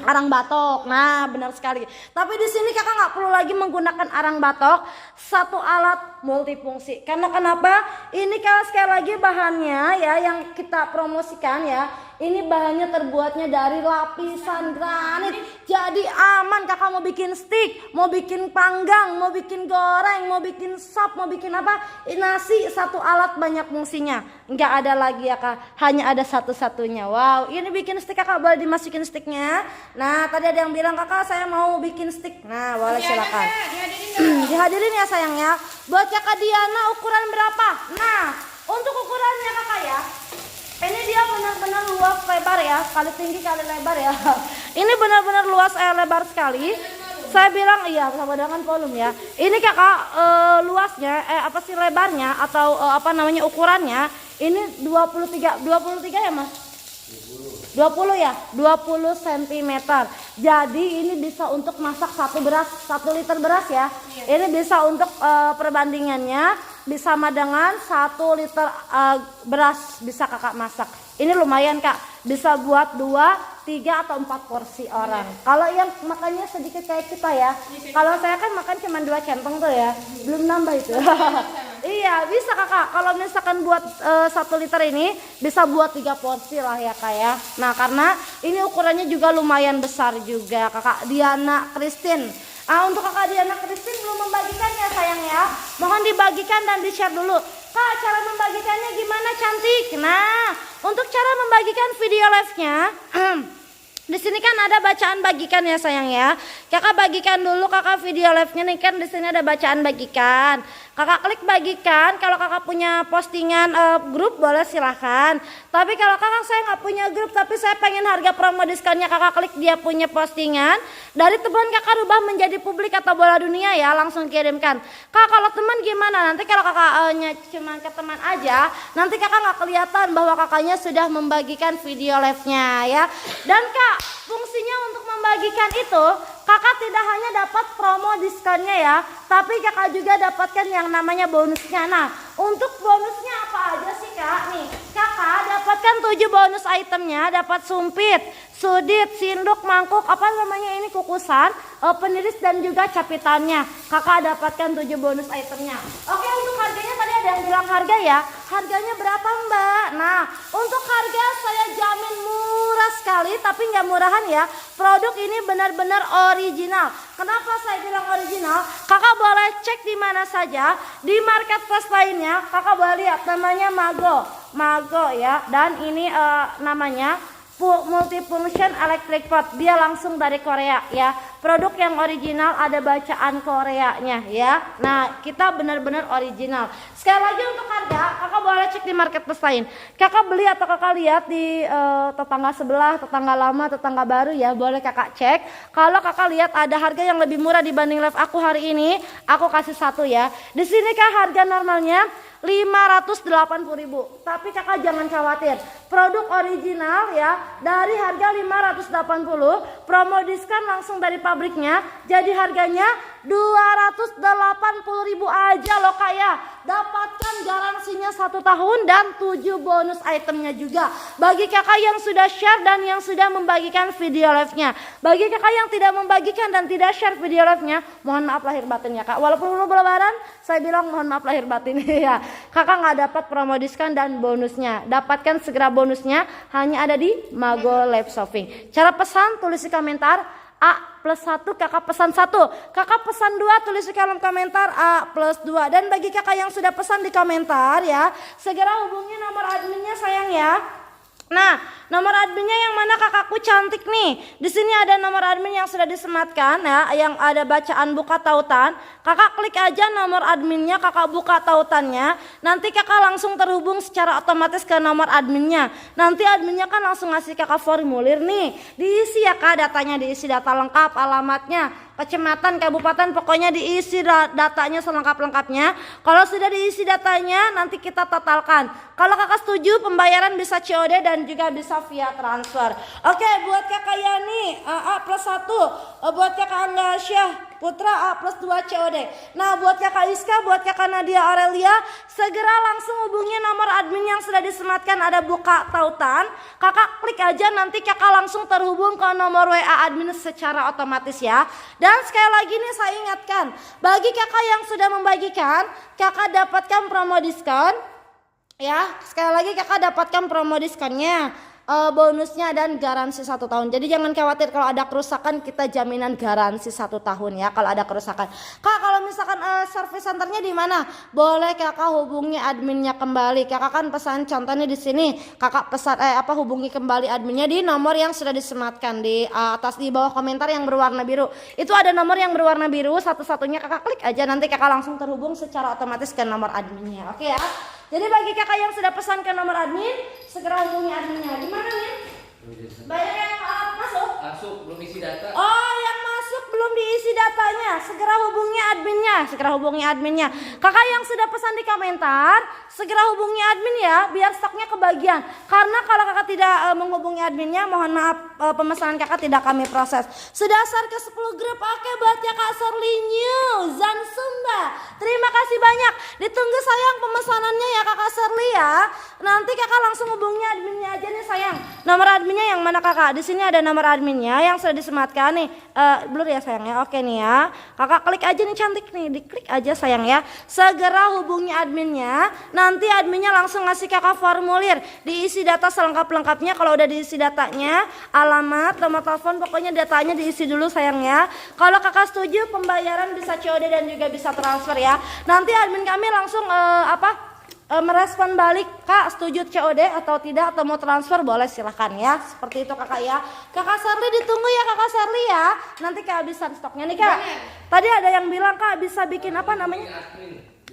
Speaker 1: Arang batok. Nah, benar sekali. Tapi di sini kakak nggak perlu lagi menggunakan arang batok, satu alat multifungsi. Karena kenapa? Ini kalau sekali lagi bahannya ya yang kita promosikan ya. Ini bahannya terbuatnya dari lapisan granit. Jadi aman kakak mau bikin stick, mau bikin panggang, mau bikin goreng, mau bikin sop, mau bikin apa? Nasi satu alat banyak fungsinya. Enggak ada lagi ya kak, hanya ada satu-satunya. Wow, ini bikin stick kakak boleh dimasukin sticknya. Nah tadi ada yang bilang kakak saya mau bikin stick. Nah boleh silakan. Dihadirin ya sayangnya. Buat kakak Diana ukuran berapa? Nah untuk ukurannya kakak ya. Ini dia benar-benar luas lebar ya, kali tinggi kali lebar ya. Ini benar-benar luas lebar sekali. Saya bilang iya sama dengan volume ya. Ini kakak luasnya apa sih lebarnya atau apa namanya ukurannya? Ini 23 ya mas? 20 ya, 20 cm. Jadi ini bisa untuk masak 1 liter beras ya. Ini bisa untuk perbandingannya bisa sama dengan 1 liter beras bisa kakak masak. Ini lumayan kak, bisa buat 2, 3 atau 4 porsi orang. Kalau yang makannya sedikit kayak kita ya, kalau saya kan makan cuma 2 centong tuh ya, belum nambah itu. Iya bisa kakak, kalau misalkan buat 1 liter ini bisa buat 3 porsi lah ya kak ya. Nah karena ini ukurannya juga lumayan besar juga kakak Diana Christine. Untuk kakak Diana Christine belum membagikannya sayang ya, mohon dibagikan dan di share dulu. Kak cara membagikannya gimana cantik? Nah untuk cara membagikan video live-nya di sini kan ada bacaan bagikan ya sayang ya. Kakak bagikan dulu kakak video live-nya nih kan di sini ada bacaan bagikan. Kakak klik bagikan. Kalau kakak punya postingan grup boleh silahkan. Tapi kalau kakak saya nggak punya grup tapi saya pengen harga promo diskonnya, kakak klik dia punya postingan. Dari teman kakak rubah menjadi publik atau bola dunia ya, langsung kirimkan. Kak kalau teman gimana? Nanti kalau kakaknya cuma ke teman aja, nanti kakak nggak kelihatan bahwa kakaknya sudah membagikan video live-nya ya. Dan kak fungsinya untuk membagikan itu, kakak tidak hanya dapat promo diskonnya ya, tapi kakak juga dapatkan yang namanya bonusnya. Nah, untuk bonusnya apa aja sih kak? Nih, kakak dapatkan 7 bonus itemnya, dapat sumpit, sudit, sinduk, mangkuk, apa namanya ini kukusan, peniris dan juga capitannya. Kakak dapatkan 7 bonus itemnya. Oke, untuk harganya tadi ada yang bilang harga ya. Harganya berapa mbak? Nah, untuk harga saya jamin murah sekali, tapi nggak murahan ya. Produk ini benar-benar original. Kenapa saya bilang original? Kakak boleh cek di mana saja, di marketplace lainnya. Kakak boleh lihat namanya Mago ya. Dan ini namanya multifunction electric pot, dia langsung dari Korea ya. Produk yang original, ada bacaan Koreanya ya. Nah kita benar-benar original. Sekali lagi untuk harga kakak boleh cek di marketplace lain. Kakak beli atau kakak lihat di tetangga sebelah, tetangga lama, tetangga baru ya, boleh kakak cek. Kalau kakak lihat ada harga yang lebih murah dibanding live aku hari ini, aku kasih 1 ya. Di sini kak harga normalnya 580.000, tapi kakak jangan khawatir, produk original ya, dari harga 580, promo diskon langsung dari pabriknya, jadi harganya 280.000 aja loh kak ya. Dapatkan garansinya 1 tahun dan 7 bonus itemnya juga. Bagi kakak yang sudah share dan yang sudah membagikan video live-nya. Bagi kakak yang tidak membagikan dan tidak share video live-nya, mohon maaf lahir batin ya kak. Walaupun belum lebaran, saya bilang mohon maaf lahir batin ya. Kakak nggak dapat promo diskon dan bonusnya. Dapatkan segera bonusnya hanya ada di Mago Live Shopping. Cara pesan tulis di komentar A+1, kakak pesan 1. Kakak pesan 2, tulis di kolom komentar A+2. Dan bagi kakak yang sudah pesan di komentar ya, segera hubungi nomor adminnya sayang ya. Nah, nomor adminnya yang mana kakakku cantik nih. Di sini ada nomor admin yang sudah disematkan ya, yang ada bacaan buka tautan. Kakak klik aja nomor adminnya, kakak buka tautannya. Nanti kakak langsung terhubung secara otomatis ke nomor adminnya. Nanti adminnya kan langsung ngasih kakak formulir nih. Diisi ya kak datanya, diisi data lengkap, alamatnya, kecamatan, kabupaten, pokoknya diisi datanya selengkap-lengkapnya. Kalau sudah diisi datanya, nanti kita totalkan. Kalau kakak setuju, pembayaran bisa COD dan juga bisa via transfer. Oke, buat kakak Yani A+1, buat kakak Angga Putra A+2 COD. Nah, buat kakak Iska, buat kakak Nadia Aurelia, segera langsung hubungi nomor admin yang sudah disematkan ada buka tautan. Kakak klik aja, nanti kakak langsung terhubung ke nomor WA admin secara otomatis ya. Dan sekali lagi nih saya ingatkan, bagi kakak yang sudah membagikan, kakak dapatkan promo diskon ya. Sekali lagi kakak dapatkan promo diskonnya, bonusnya dan garansi 1 tahun. Jadi jangan khawatir kalau ada kerusakan, kita jaminan garansi 1 tahun ya kalau ada kerusakan. Kak kalau misalkan service centernya di mana? Boleh kakak hubungi adminnya kembali. Kakak kan pesan contohnya di sini. Kakak pesan hubungi kembali adminnya di nomor yang sudah disematkan di atas di bawah komentar yang berwarna biru. Itu ada nomor yang berwarna biru, satu-satunya kakak klik aja, nanti kakak langsung terhubung secara otomatis ke nomor adminnya. Oke ya. Jadi bagi kakak yang sudah pesan ke nomor admin, segera hubungi adminnya. Gimana nih? Banyak yang masuk?
Speaker 3: Masuk, belum isi data.
Speaker 1: Oh, yang masuk belum belum diisi datanya, segera hubungi adminnya. Kakak yang sudah pesan di komentar, segera hubungi admin ya, biar stoknya kebagian. Karena kalau kakak tidak menghubungi adminnya, mohon maaf, pemesanan kakak tidak kami proses. Sudah share ke 10 grup. Oke, buat ya Kak Serly New Zan Sumba, terima kasih banyak. Ditunggu sayang pemesanannya ya Kakak Serly ya. Nanti kakak langsung hubungi adminnya aja nih sayang. Nomor adminnya yang mana kakak? Di sini ada nomor adminnya yang sudah disematkan nih. Blur ya sayang ya. Oke nih ya. Kakak klik aja nih, cantik nih, diklik aja sayang ya. Segera hubungi adminnya. Nanti adminnya langsung ngasih kakak formulir, diisi data selengkap-lengkapnya. Kalau udah diisi datanya, alamat, nomor telepon, pokoknya datanya diisi dulu sayang ya. Kalau kakak setuju, pembayaran bisa COD dan juga bisa transfer ya. Nanti admin kami langsung merespon balik, Kak setuju COD atau tidak, atau mau transfer boleh silahkan ya. Seperti itu kakak ya. Kakak Serly ditunggu ya Kakak Serly ya. Nanti kehabisan stoknya nih Kak. Tadi ada yang bilang Kak bisa bikin apa namanya?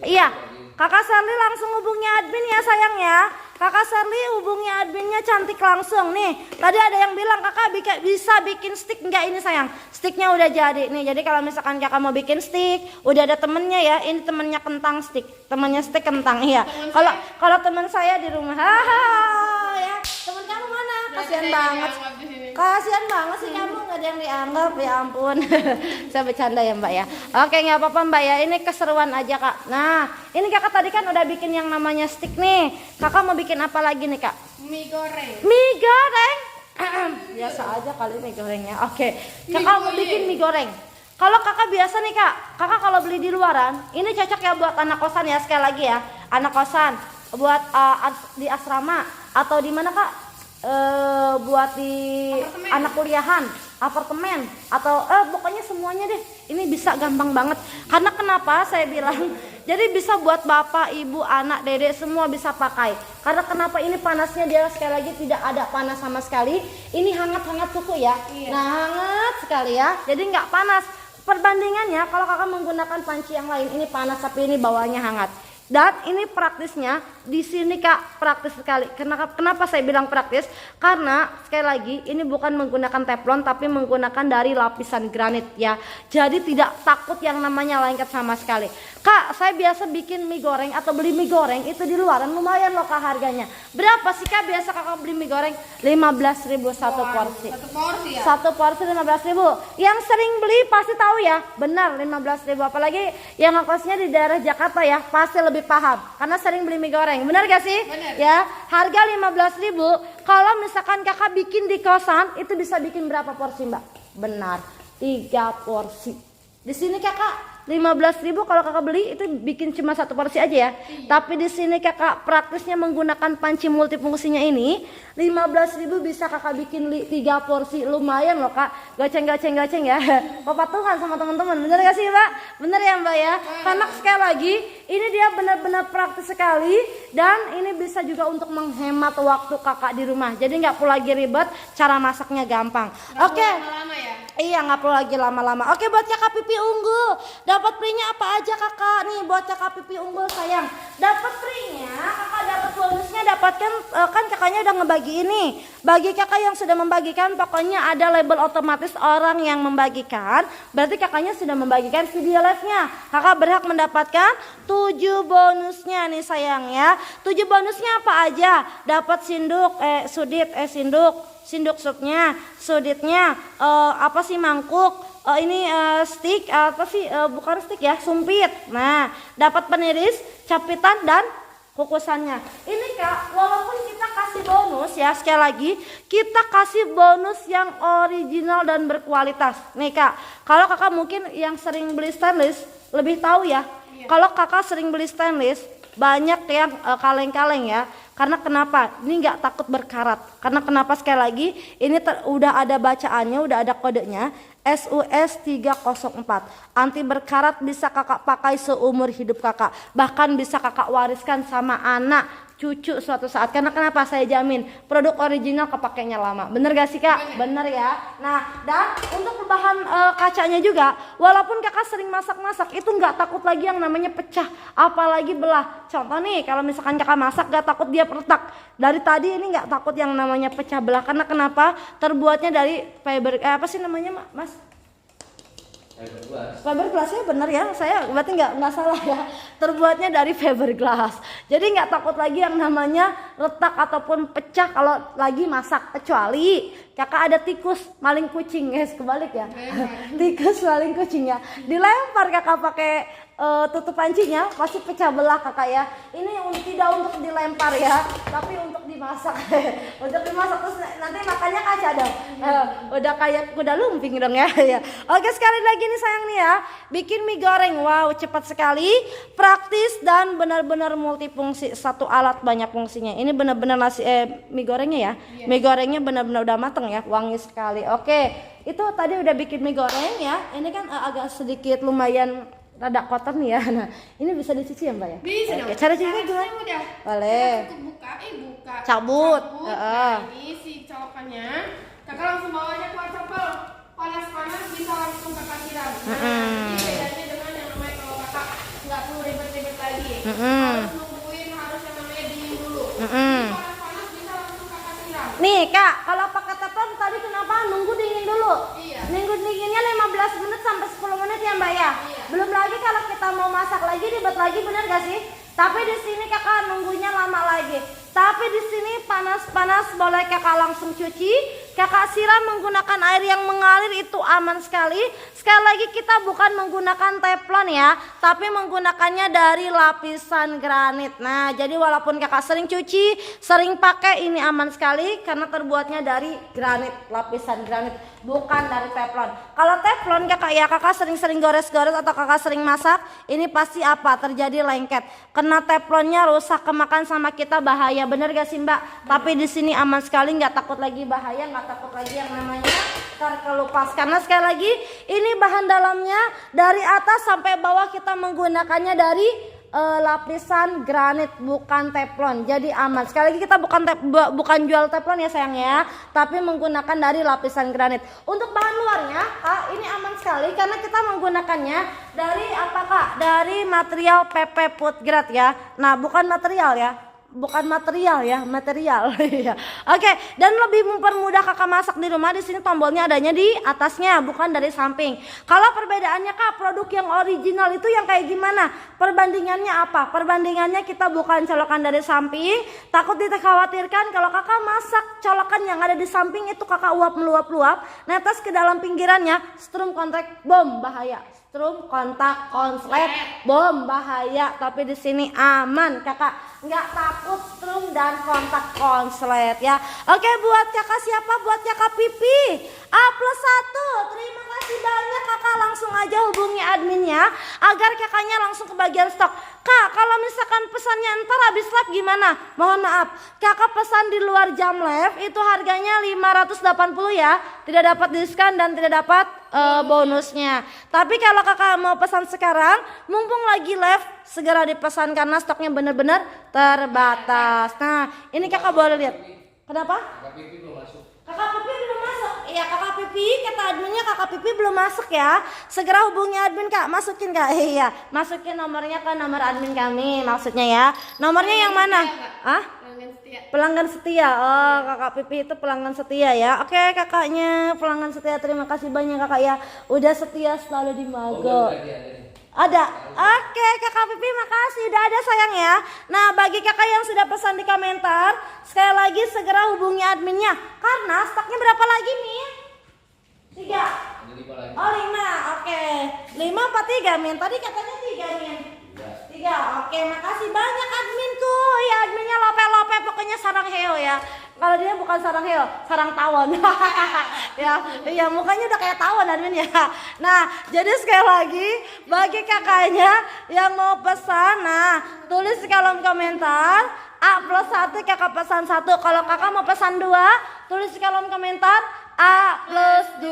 Speaker 1: Iya, Kakak Serly langsung hubungi admin ya sayang ya. Kakak Serly hubungi adminnya cantik langsung nih. Tadi ada yang bilang kakak bisa bikin stick enggak ini sayang? Sticknya udah jadi nih. Jadi kalau misalkan kakak mau bikin stick, udah ada temennya ya. Ini temennya kentang stick, temennya stick kentang iya. Kalau teman saya di rumah, haha ya. Temen kamu mana? Kasihan banget. Kasihan banget sih kamu, nggak ada yang dianggap, ya ampun. Saya bercanda ya Mbak ya. Oke, nggak apa-apa Mbak ya, ini keseruan aja Kak. Nah ini kakak tadi kan udah bikin yang namanya stick nih. Kakak mau bikin apa lagi nih Kak?
Speaker 2: Mie goreng.
Speaker 1: Mie goreng. Biasa aja kali mie gorengnya. Oke, kakak mau bikin mie goreng. Kalau kakak biasa nih Kak, kakak kalau beli di luaran, ini cocok ya buat anak kosan ya, sekali lagi ya, anak kosan, buat di asrama atau di mana Kak? Buat di apartemen. Anak kuliahan, apartemen, atau pokoknya semuanya deh. Ini bisa gampang banget. Karena kenapa saya bilang? Jadi bisa buat bapak, ibu, anak, dedek semua bisa pakai. Karena kenapa ini panasnya dia sekali lagi tidak ada panas sama sekali. Ini hangat-hangat suku ya. Iya. Nah hangat sekali ya. Jadi nggak panas. Perbandingannya kalau kakak menggunakan panci yang lain, ini panas tapi ini bawahnya hangat. Dan ini praktisnya di sini Kak, praktis sekali. Kenapa saya bilang praktis? Karena sekali lagi ini bukan menggunakan teflon tapi menggunakan dari lapisan granit ya. Jadi tidak takut yang namanya lengket sama sekali. Kak, saya biasa bikin mie goreng atau beli mie goreng itu di luaran lumayan loh Kak harganya. Berapa sih Kak biasa kakak beli mie goreng? 15.000 satu porsi.
Speaker 2: Satu porsi ya?
Speaker 1: Satu porsi 15.000. Yang sering beli pasti tahu ya, benar 15.000. Apalagi yang ngekosnya di daerah Jakarta ya, pasti lebih paham karena sering beli mie goreng. Benar gak sih?
Speaker 2: Bener.
Speaker 1: Ya, harga 15.000. Kalau misalkan kakak bikin di kosan, itu bisa bikin berapa porsi Mbak? Benar, 3 porsi. Di sini kakak 15.000 kalau kakak beli itu bikin cuma satu porsi aja ya. Tapi di sini kakak praktisnya menggunakan panci multifungsinya ini 15.000 bisa kakak bikin 3 porsi, lumayan loh Kak. Goceng ya. Pepatuhan sama teman-teman. Bener gak sih Mbak? Bener ya Mbak ya. Karena sekali lagi ini dia benar-benar praktis sekali dan ini bisa juga untuk menghemat waktu kakak di rumah. Jadi nggak perlu lagi ribet, cara masaknya gampang. Oke.
Speaker 2: Lama-lama ya?
Speaker 1: Iya, nggak perlu lagi lama-lama. Oke, buat kakak pipi unggul, dapat free-nya apa aja kakak? Nih buat kakak pipi unggul sayang, dapat free-nya, kakak dapat bonusnya, dapatkan kan kakaknya udah ngebagi ini. Bagi kakak yang sudah membagikan, pokoknya ada label otomatis orang yang membagikan. Berarti kakaknya sudah membagikan video live-nya. Kakak berhak mendapatkan 7 bonusnya nih sayang ya. 7 bonusnya apa aja? Dapat sinduk supnya, suditnya, apa sih mangkuk, ini stick, apa sih bukan stick ya, sumpit. Nah, dapat peniris, capitan dan kukusannya. Ini Kak, walaupun kita kasih bonus ya, sekali lagi kita kasih bonus yang original dan berkualitas. Nih Kak, kalau kakak mungkin yang sering beli stainless lebih tahu ya. Kalau kakak sering beli stainless banyak yang kaleng-kaleng ya. Karena kenapa? Ini nggak takut berkarat. Karena kenapa sekali lagi? Ini udah ada bacaannya, udah ada kodenya. SUS 304. Anti berkarat bisa kakak pakai seumur hidup kakak. Bahkan bisa kakak wariskan sama anak, cucu suatu saat. Karena kenapa? Saya jamin produk original kepakainya lama. Bener gak sih Kak? Bener ya. Nah, dan untuk bahan kacanya juga, walaupun kakak sering masak-masak, itu nggak takut lagi yang namanya pecah, apalagi belah. Contoh nih, kalau misalkan kakak masak gak takut dia retak. Dari tadi ini nggak takut yang namanya pecah belah. Karena kenapa? Terbuatnya dari fiber, apa sih namanya Mas? Fiberglassnya benar ya, saya berarti nggak salah ya. Terbuatnya dari fiberglass. Jadi nggak takut lagi yang namanya retak ataupun pecah kalau lagi masak. Kecuali kakak ada tikus maling kucing, guys, kebalik ya. Tikus maling kucing ya. Dilempar kakak pakai tutup pancinya pasti pecah belah kakak ya. Ini tidak untuk dilempar ya, tapi untuk dimasak. Untuk dimasak terus nanti makannya kaca dong. Udah kayak kuda lumping dong ya. Oke, sekali lagi nih sayang nih ya, bikin mie goreng. Wow, cepat sekali, praktis dan benar-benar multifungsi. Satu alat banyak fungsinya. Ini benar-benar nasi mie gorengnya ya. Mie gorengnya benar-benar udah mateng ya, wangi sekali. Oke, itu tadi udah bikin mie goreng ya. Ini kan agak sedikit lumayan rada kotor nih ya. Nah, ini bisa dicuci ya Mbak ya?
Speaker 2: Bisa dong.
Speaker 1: Cara cucinya gimana?
Speaker 2: Mudah.
Speaker 1: Boleh.
Speaker 2: Kita cukup buka.
Speaker 1: Cabut.
Speaker 2: Nah, ini si colokannya. Kakak langsung bawa aja ke wastafel. Panas-panas bisa langsung kakak siram. Nah, ini bedanya dengan yang namanya kalau kakak nggak perlu ribet-ribet lagi. Harus nungguin, harus yang namanya dingin dulu. Ini panas-panas bisa langsung kakak siram.
Speaker 1: Nih Kak, kalau pakai teflon tadi kenapa nunggu dingin dulu?
Speaker 2: Iya.
Speaker 1: Nunggu dinginnya 15 menit sampai 10 menit ya Mbak ya?
Speaker 2: Iya.
Speaker 1: Belum lagi kalau kita mau masak lagi ribet lagi, bener gak sih? Tapi di sini kakak nunggunya lama lagi. Tapi di sini panas-panas boleh kakak langsung cuci. Kakak siram menggunakan air yang mengalir, itu aman sekali. Sekali lagi kita bukan menggunakan teflon ya, tapi menggunakannya dari lapisan granit. Nah, jadi walaupun kakak sering cuci, sering pakai, ini aman sekali karena terbuatnya dari granit, lapisan granit, bukan dari teflon. Kalau teflon kakak sering-sering gores-gores atau kakak sering masak, ini pasti apa? Terjadi lengket. Kena teflonnya rusak, kemakan sama kita, bahaya. Bener gak sih Mbak? Tapi di sini aman sekali, nggak takut lagi bahaya, nggak takut lagi yang namanya terkelupas. Karena sekali lagi ini bahan dalamnya dari atas sampai bawah kita menggunakannya dari lapisan granit, bukan teflon. Jadi aman. Sekali lagi kita bukan jual teflon ya sayang ya, tapi menggunakan dari lapisan granit. Untuk bahan luarnya ini aman sekali karena kita menggunakannya dari apa Kak? Dari material PP Foodgrade ya. Nah, bukan material ya. Bukan material ya, material. Oke, dan lebih mempermudah kakak masak di rumah, di sini tombolnya adanya di atasnya, bukan dari samping. Kalau perbedaannya Kak, produk yang original itu yang kayak gimana? Perbandingannya apa? Perbandingannya kita bukan colokan dari samping. Takut dikhawatirkan kalau kakak masak colokan yang ada di samping itu kakak uap meluap, netes ke dalam pinggirannya, strum kontak bom, bahaya. Strum kontak konslet bom, bahaya. Tapi di sini aman kakak, nggak takut strum dan kontak konslet ya. Oke, buat kakak siapa? Buat kakak Pipi A+1, terima kasih banyak kakak. Langsung aja hubungi adminnya agar kakaknya langsung ke bagian stok. Kak, kalau misalkan pesannya ntar habis live gimana? Mohon maaf, kakak pesan di luar jam live itu harganya 580 ya, tidak dapat diskon dan tidak dapat bonusnya. Tapi kalau kakak mau pesan sekarang, mumpung lagi live, segera dipesan karena stoknya benar-benar terbatas. Nah, ini kakak boleh lihat. Kenapa? Kakak Pipi belum masuk. Iya, kakak Pipi, kata adminnya kakak Pipi belum masuk ya. Segera hubungi admin Kak, masukin Kak. Iya, masukin nomornya ke nomor admin kami maksudnya ya. Nomornya yang mana? Pelanggan setia. Oh, kakak Pipi itu pelanggan setia ya. Oke, kakaknya pelanggan setia. Terima kasih banyak kakak ya. Udah setia selalu di Mago. Ada. Oke, kakak Pipi makasih udah ada sayang ya. Nah, bagi kakak yang sudah pesan di komentar, sekali lagi segera hubungi adminnya karena stoknya berapa lagi nih? 3. Oh 5. Oke. 5 apa 3 Min? Tadi katanya 3 Min. 3. Oke, makasih banyak adminku. Ya, adminnya lope-lope, pokoknya sarang heo ya. Kalau dia bukan sarang heo, sarang tawon. ya, mukanya udah kayak tawon admin ya. Nah, jadi sekali lagi bagi kakaknya yang mau pesan, nah tulis di kolom komentar A+1 kakak pesan 1. Kalau kakak mau pesan 2, tulis di kolom komentar A+2.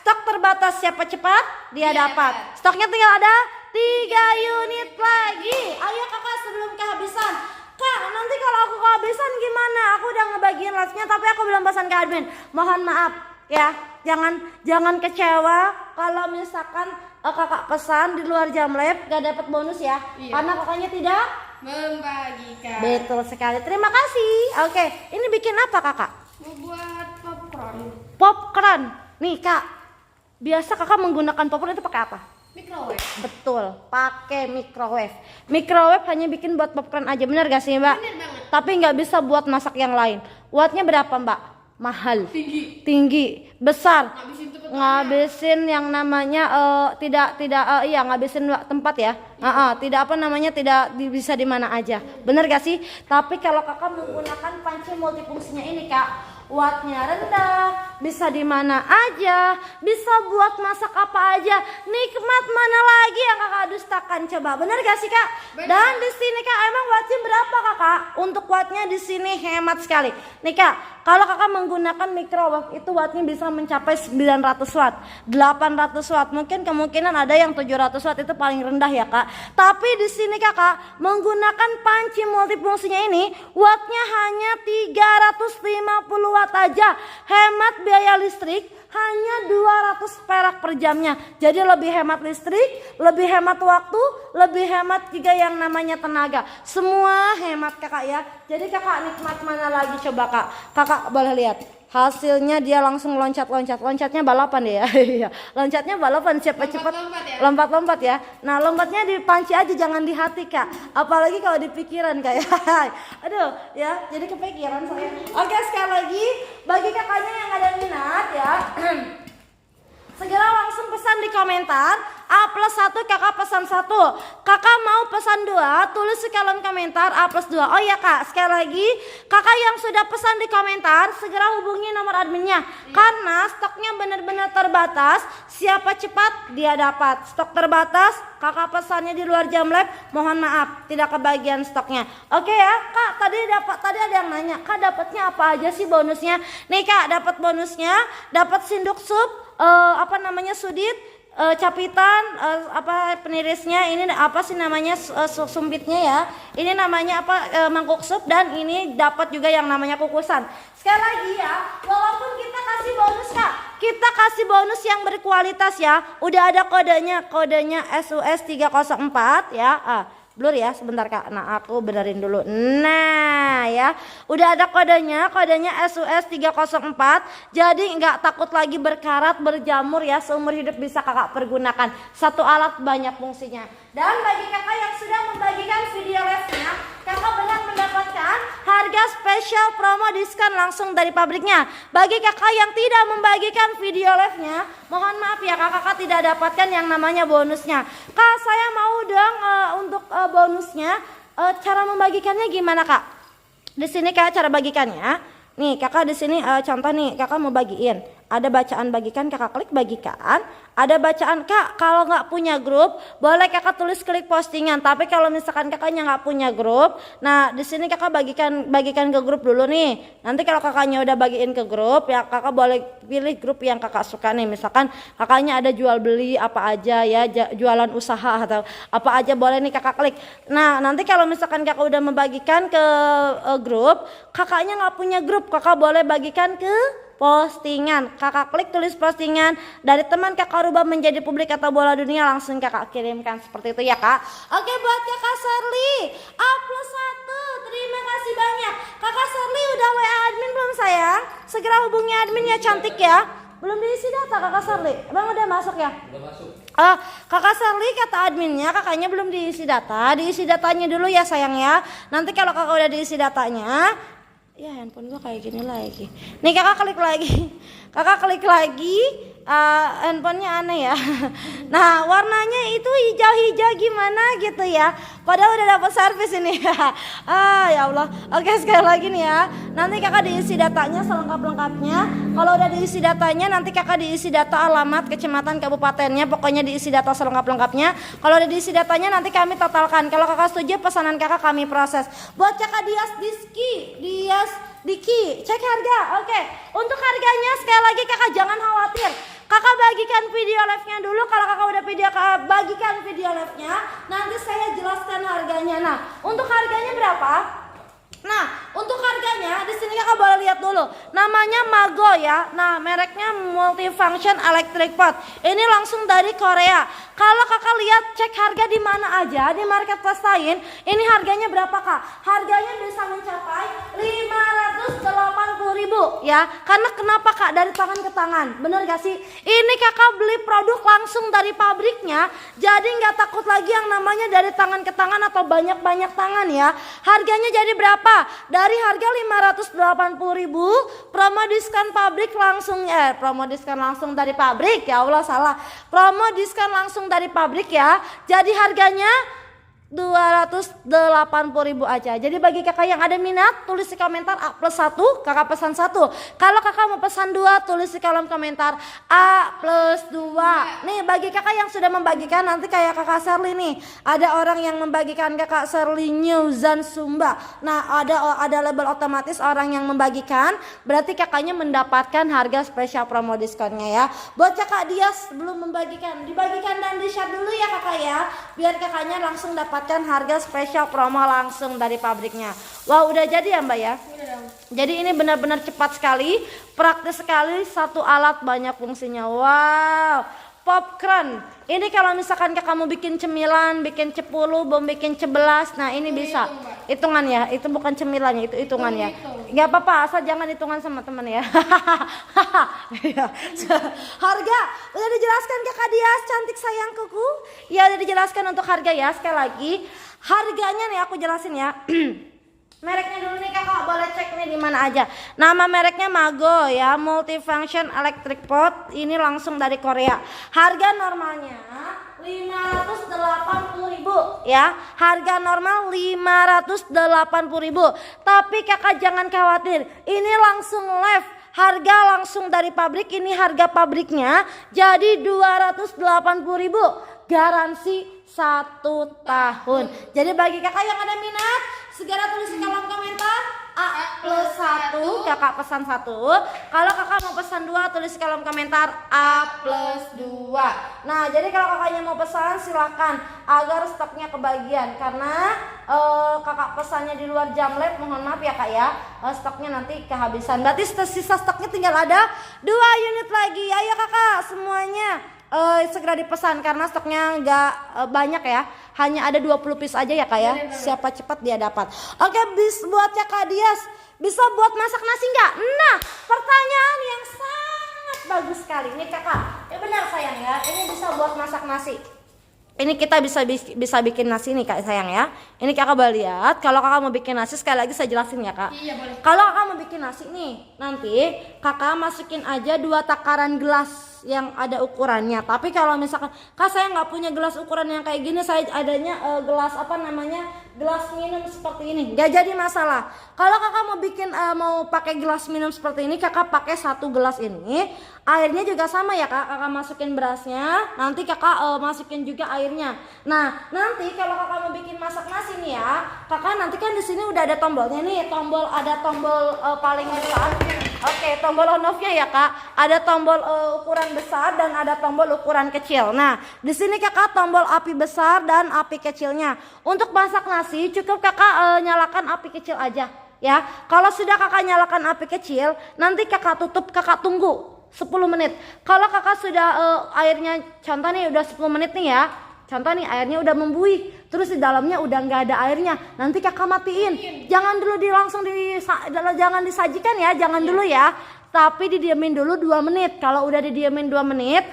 Speaker 1: Stok terbatas, siapa cepat dia dapat. Stoknya tinggal ada 3 unit lagi. Ayo kakak sebelum kehabisan. Kak, nanti kalau aku kehabisan gimana? Aku udah ngebagiin live-nya tapi aku belum pesan ke admin. Mohon maaf ya. Jangan kecewa kalau misalkan kakak pesan di luar jam live gak dapat bonus ya. Iya. Karena kakaknya tidak
Speaker 2: membagikan.
Speaker 1: Betul sekali. Terima kasih. Oke, ini bikin apa kakak?
Speaker 2: Membuat popcorn.
Speaker 1: Popcorn. Nih kak, Biasa kakak menggunakan popcorn itu pakai apa?
Speaker 2: Microwave.
Speaker 1: Betul, pakai microwave. Microwave hanya bikin buat popcorn aja, benar gak sih mbak?
Speaker 2: Bener banget.
Speaker 1: Tapi nggak bisa buat masak yang lain. Wattnya berapa mbak? Mahal, tinggi, besar,
Speaker 2: Habisin tuh
Speaker 1: ngabisin yang namanya iya ngabisin tempat ya. Tidak apa namanya, tidak bisa di mana aja. Bener gak sih? Tapi kalau kakak menggunakan panci multifungsinya ini kak, wattnya rendah, bisa di mana aja, bisa buat masak apa aja. Nikmat mana lagi yang kakak dustakan, coba. Bener gak sih kak?
Speaker 2: Bener.
Speaker 1: Dan di sini kak emang wattnya berapa kakak? Untuk wattnya di sini hemat sekali. Nih kak, kalau kakak menggunakan microwave itu wattnya bisa mencapai 900 watt, 800 watt. Mungkin kemungkinan ada yang 700 watt, itu paling rendah ya kak. Tapi di sini kakak menggunakan panci multifungsinya ini, wattnya hanya 350 watt aja. Hemat biaya listrik hanya 200 perak per jamnya. Jadi lebih hemat listrik, lebih hemat waktu, lebih hemat juga yang namanya tenaga. Semua hemat kakak ya. Jadi kakak nikmat mana lagi coba kak? Kakak boleh lihat hasilnya, dia langsung loncatnya balapan dia ya. Loncatnya balapan, cepet
Speaker 2: Lompat-lompat ya?
Speaker 1: lompat ya. Nah lompatnya di panci aja, jangan di hati kak, apalagi kalau di pikiran kayak aduh ya, jadi kepikiran saya. Oke, sekali lagi bagi kakaknya yang ada minat ya segera langsung pesan di komentar A+1, kakak pesan 1. Kakak mau pesan 2, tulis di kolom komentar A+2. Oh ya kak, sekali lagi kakak yang sudah pesan di komentar segera hubungi nomor adminnya. Karena stoknya benar-benar terbatas. Siapa cepat dia dapat. Stok terbatas, kakak pesannya di luar jam lab, mohon maaf tidak kebagian stoknya. Oke ya kak, tadi ada yang nanya, kak dapatnya apa aja sih bonusnya? Nih kak, dapat bonusnya, dapat sinduk sup, sudit, capitan, penirisnya ini apa sih namanya, sumpitnya ya, ini namanya mangkuk sup, dan ini dapat juga yang namanya kukusan. Sekali lagi ya, walaupun kita kasih bonus kak, kita kasih bonus yang berkualitas ya. Udah ada kodenya SUS 304 ya. Blur ya, sebentar kak. Nah aku benerin dulu. Nah ya, udah ada kodenya SUS 304. Jadi nggak takut lagi berkarat, berjamur ya. Seumur hidup bisa kakak pergunakan. Satu alat banyak fungsinya. Dan bagi kakak yang sudah membagikan video lesnya, kakak benar mendapatkan harga spesial promo diskon langsung dari pabriknya. Bagi kakak yang tidak membagikan video live-nya, mohon maaf ya kakak tidak dapatkan yang namanya bonusnya. Kak saya mau dong untuk bonusnya, cara membagikannya gimana kak? Di sini kak cara bagikannya. Nih kakak di sini contoh nih, kakak mau bagiin. Ada bacaan bagikan, kakak klik bagikan. Ada bacaan kak, kalau nggak punya grup boleh kakak tulis klik postingan. Tapi kalau misalkan kakaknya nggak punya grup, nah di sini kakak bagikan ke grup dulu nih. Nanti kalau kakaknya udah bagiin ke grup ya, kakak boleh pilih grup yang kakak suka nih. Misalkan kakaknya ada jual beli apa aja ya, jualan usaha atau apa aja boleh nih kakak klik. Nah nanti kalau misalkan kakak udah membagikan ke grup, kakaknya nggak punya grup, kakak boleh bagikan ke postingan. Kakak klik tulis postingan, dari teman kakak rubah menjadi publik atau bola dunia, langsung kakak kirimkan seperti itu ya kak. Oke, buat kakak Sherly A+1, terima kasih banyak. Kakak Sherly udah WA admin belum sayang? Segera hubungi admin ya cantik ya. Belum diisi data kakak Sherly, emang udah masuk ya? Udah masuk. Kakak Sherly kata adminnya kakaknya belum diisi data. Diisi datanya dulu ya sayang ya. Nanti kalau kakak udah diisi datanya, ya handphone gua kayak gini lagi. Nih kakak klik lagi, handphonenya aneh ya. Nah warnanya itu hijau-hijau gimana gitu ya. Padahal udah dapat servis ini. Ya Allah. Oke sekali lagi nih ya. Nanti kakak diisi datanya selengkap-lengkapnya. Kalau udah diisi datanya, nanti kakak diisi data alamat, kecamatan, kabupatennya. Pokoknya diisi data selengkap-lengkapnya. Kalau udah diisi datanya nanti kami totalkan. Kalau kakak setuju pesanan kakak kami proses. Buat kakak Diki, cek harga. Oke. Untuk harganya sekali lagi kakak jangan khawatir. Kakak bagikan video live-nya dulu. Kalau kakak udah bagikan video live-nya, nanti saya jelaskan harganya. Nah, untuk harganya berapa? Nah, untuk harganya di sini kakak boleh lihat dulu. Namanya Mago ya. Nah, mereknya Multifunction Electric Pot. Ini langsung dari Korea. Kalau kakak lihat cek harga di mana aja di marketplace lain, ini harganya berapa kak? Harganya bisa mencapai 580.000 ribu ya. Karena kenapa Kak? Dari tangan ke tangan. Bener gak sih? Ini Kakak beli produk langsung dari pabriknya. Jadi nggak takut lagi yang namanya dari tangan ke tangan atau banyak-banyak tangan ya. Harganya jadi berapa? Dari harga 580.000, promo diskon pabrik langsung promo diskon langsung dari pabrik. Ya Allah salah. Promo diskon langsung dari pabrik ya. Jadi harganya 280.000 aja. Jadi bagi kakak yang ada minat, tulis di komentar A+1, kakak pesan 1. Kalau kakak mau pesan 2, tulis di kolom komentar A+2. Nih bagi kakak yang sudah membagikan, nanti kayak kakak Sherly nih, ada orang yang membagikan kakak Sherly Newzan Sumba. Nah ada label otomatis orang yang membagikan, berarti kakaknya mendapatkan harga spesial promo diskonnya ya. Buat kakak Dias belum membagikan, dibagikan dan di share dulu ya kakak ya, biar kakaknya langsung dapat harga spesial promo langsung dari pabriknya. Wow, udah jadi ya Mbak ya? Jadi ini benar-benar cepat sekali, praktis sekali, satu alat banyak fungsinya. Wow, popcorn. Ini kalau misalkan kamu bikin cemilan, bikin 10, bom bikin 11, nah ini bisa. Hitungan ya, itu bukan cemilannya, itu hitungan ya. Gak apa-apa, asal jangan hitungan sama teman ya. Harga udah dijelaskan Kakak Dias, cantik sayangku. Ya udah dijelaskan untuk harga ya. Sekali lagi, harganya nih aku jelasin ya. Mereknya dulu nih kakak, boleh cek nih di mana aja. Nama mereknya Mago ya, multifunction electric pot. Ini langsung dari Korea. Harga normalnya 580.000 ya. Harga normal 580.000. Tapi kakak jangan khawatir, ini langsung live. Harga langsung dari pabrik, ini harga pabriknya. Jadi 280.000. Garansi 1 tahun. Jadi bagi kakak yang ada minat, segera tulis di kolom komentar A+1, kakak pesan 1. Kalau kakak mau pesan 2, tulis di kolom komentar A+2. Nah jadi kalau kakaknya mau pesan silahkan, agar stoknya kebagian. Karena kakak pesannya di luar jam lab, mohon maaf ya kak ya, stoknya nanti kehabisan. Berarti sisa stoknya tinggal ada 2 unit lagi. Ayo kakak semuanya segera dipesan karena stoknya nggak banyak ya, hanya ada 20 piece aja ya kak ya. Siapa cepat dia dapat. Oke, buat Kak Dias, bisa buat masak nasi nggak? Nah, pertanyaan yang sangat bagus sekali ini kakak. Ya benar sayang ya, ini bisa buat masak nasi. Ini kita bisa bikin nasi nih kak sayang ya. Ini kakak boleh lihat. Kalau kakak mau bikin nasi, sekali lagi saya jelasin ya kak.
Speaker 2: Iya boleh.
Speaker 1: Kalau kakak mau bikin nasi nih, nanti kakak masukin aja 2 takaran gelas yang ada ukurannya. Tapi kalau misalkan kak saya nggak punya gelas ukuran yang kayak gini, saya adanya gelas gelas minum seperti ini, nggak jadi masalah. Kalau kakak mau bikin mau pakai gelas minum seperti ini, kakak pakai 1 gelas ini. Airnya juga sama ya kak, kakak masukin berasnya, nanti kakak masukin juga airnya. Nah nanti kalau kakak mau bikin masak nasi nih ya, kakak nanti kan di sini udah ada tombolnya nih, ada tombol paling besar. Oke, tombol on off-nya ya kak, ada tombol ukuran besar dan ada tombol ukuran kecil. Nah di sini kakak tombol api besar dan api kecilnya. Untuk masak nasi cukup kakak nyalakan api kecil aja ya. Kalau sudah kakak nyalakan api kecil, nanti kakak tutup, kakak tunggu 10 menit. Kalau kakak sudah airnya, contoh nih udah 10 menit nih ya, contoh nih airnya udah membuih, terus di dalamnya udah nggak ada airnya, nanti kakak matiin. Jangan dulu jangan disajikan ya, jangan dulu ya. Tapi didiamin dulu 2 menit. Kalau udah didiamin 2 menit,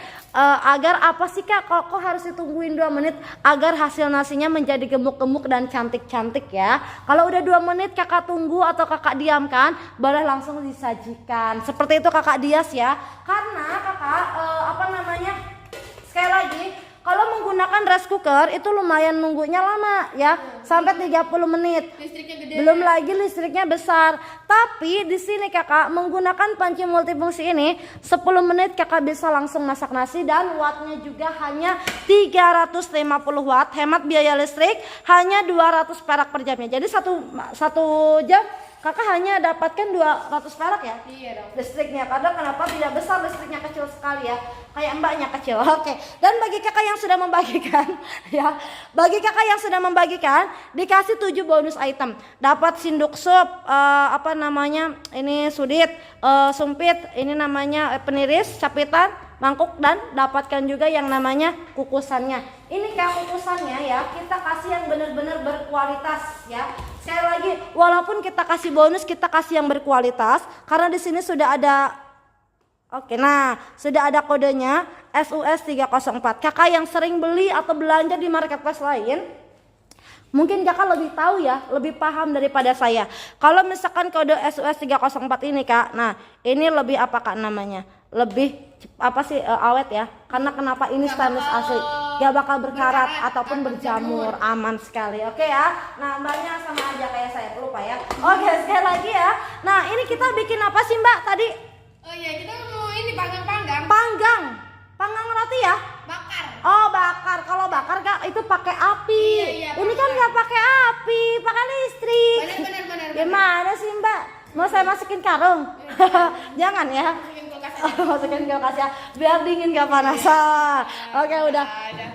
Speaker 1: agar apa sih kak? Kok harus ditungguin 2 menit? Agar hasil nasinya menjadi gemuk-gemuk dan cantik-cantik ya. Kalau udah 2 menit kakak tunggu atau kakak diamkan, boleh langsung disajikan. Seperti itu kakak Dias ya. Karena kakak sekali lagi, kalau menggunakan rice cooker itu lumayan nunggunya lama ya, sampai 30 menit.
Speaker 2: Listriknya gede.
Speaker 1: Belum lagi listriknya besar. Tapi di sini kakak menggunakan panci multifungsi ini 10 menit kakak bisa langsung masak nasi, dan wattnya juga hanya 350 watt. Hemat biaya listrik hanya 200 perak per jamnya. Jadi satu jam kakak hanya dapatkan 200 perak ya.
Speaker 2: Iya dong.
Speaker 1: Listriknya, karena kenapa tidak besar, listriknya kecil sekali ya, kayak mbaknya kecil. Oke. Dan bagi kakak yang sudah membagikan ya, bagi kakak yang sudah membagikan dikasih 7 bonus item. Dapat sendok sup, ini sudit, sumpit, ini namanya peniris, capitan, mangkuk dan dapatkan juga yang namanya kukusannya. Ini Kak kukusannya ya, kita kasih yang benar-benar berkualitas ya. Sekali lagi, walaupun kita kasih bonus, kita kasih yang berkualitas karena di sini sudah ada. Oke, nah sudah ada kodenya SUS 304. Kakak yang sering beli atau belanja di marketplace lain, mungkin kakak lebih tahu ya, lebih paham daripada saya. Kalau misalkan kode SUS 304 ini Kak, nah ini lebih apa Kak namanya? Lebih apa sih awet ya? Karena kenapa ini stainless asli, gak bakal berkarat ataupun berjamur, aman sekali. Oke ya. Nah mbaknya sama aja kayak saya, lupa ya. Oke sekali lagi ya. Nah ini kita bikin apa sih Mbak tadi?
Speaker 2: Oh iya, kita mau ini panggang-panggang.
Speaker 1: Panggang roti ya?
Speaker 2: Bakar.
Speaker 1: Oh bakar, kalau bakar Kak itu pakai api.
Speaker 2: Iya,
Speaker 1: Ini kan nggak pakai api, pakai listrik.
Speaker 2: Benar.
Speaker 1: Gimana sih Mbak? Mau saya masukin karung? Jangan ya.
Speaker 2: Masukin kulkas aja.
Speaker 1: Masukin kulkas ya, biar dingin gak panasan. Oke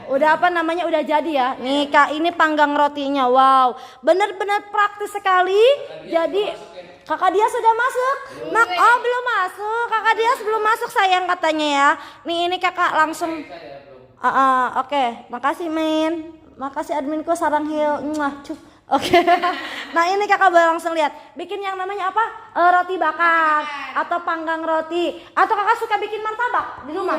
Speaker 1: udah apa namanya udah jadi ya. Nih Kak ini panggang rotinya, wow, bener-bener praktis sekali. Jadi kakak dia sudah masuk. Oh belum masuk, kakak dia belum masuk sayang katanya ya. Nih ini kakak langsung. Oke, makasih Min, makasih adminku sarang heal. Oke. Nah ini kakak boleh langsung lihat. Bikin yang namanya apa? Roti bakar atau panggang roti. Atau kakak suka bikin martabak di rumah?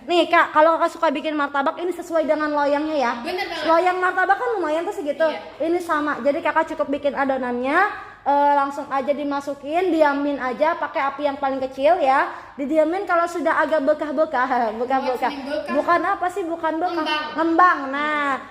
Speaker 1: Nih Kak, kalau kakak suka bikin martabak ini sesuai dengan loyangnya ya.
Speaker 2: Bener banget.
Speaker 1: Loyang martabak kan lumayan tuh segitu. Ini sama. Jadi kakak cukup bikin adonannya, langsung aja dimasukin, diamin aja pakai api yang paling kecil ya. Didiamin kalau sudah agak bekah-bekah. Bukan apa sih? Bukan bekah. Ngembang. Nah,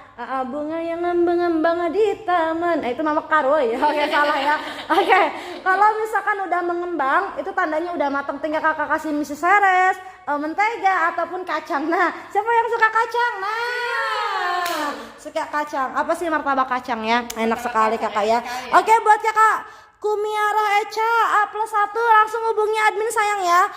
Speaker 1: bunga yang ngembang-ngembang di taman. Itu mekar woy. Oke, salah ya. Oke. Kalau misalkan udah mengembang, itu tandanya udah matang. Tinggal kakak kasih misi seres, mentega ataupun kacang. Nah, siapa yang suka kacang? Nah, suka kacang. Apa sih martabak kacang ya? Enak sekali kakak ya. Oke, buat kakak Kumiara Echa A+1 langsung hubungi admin sayang ya.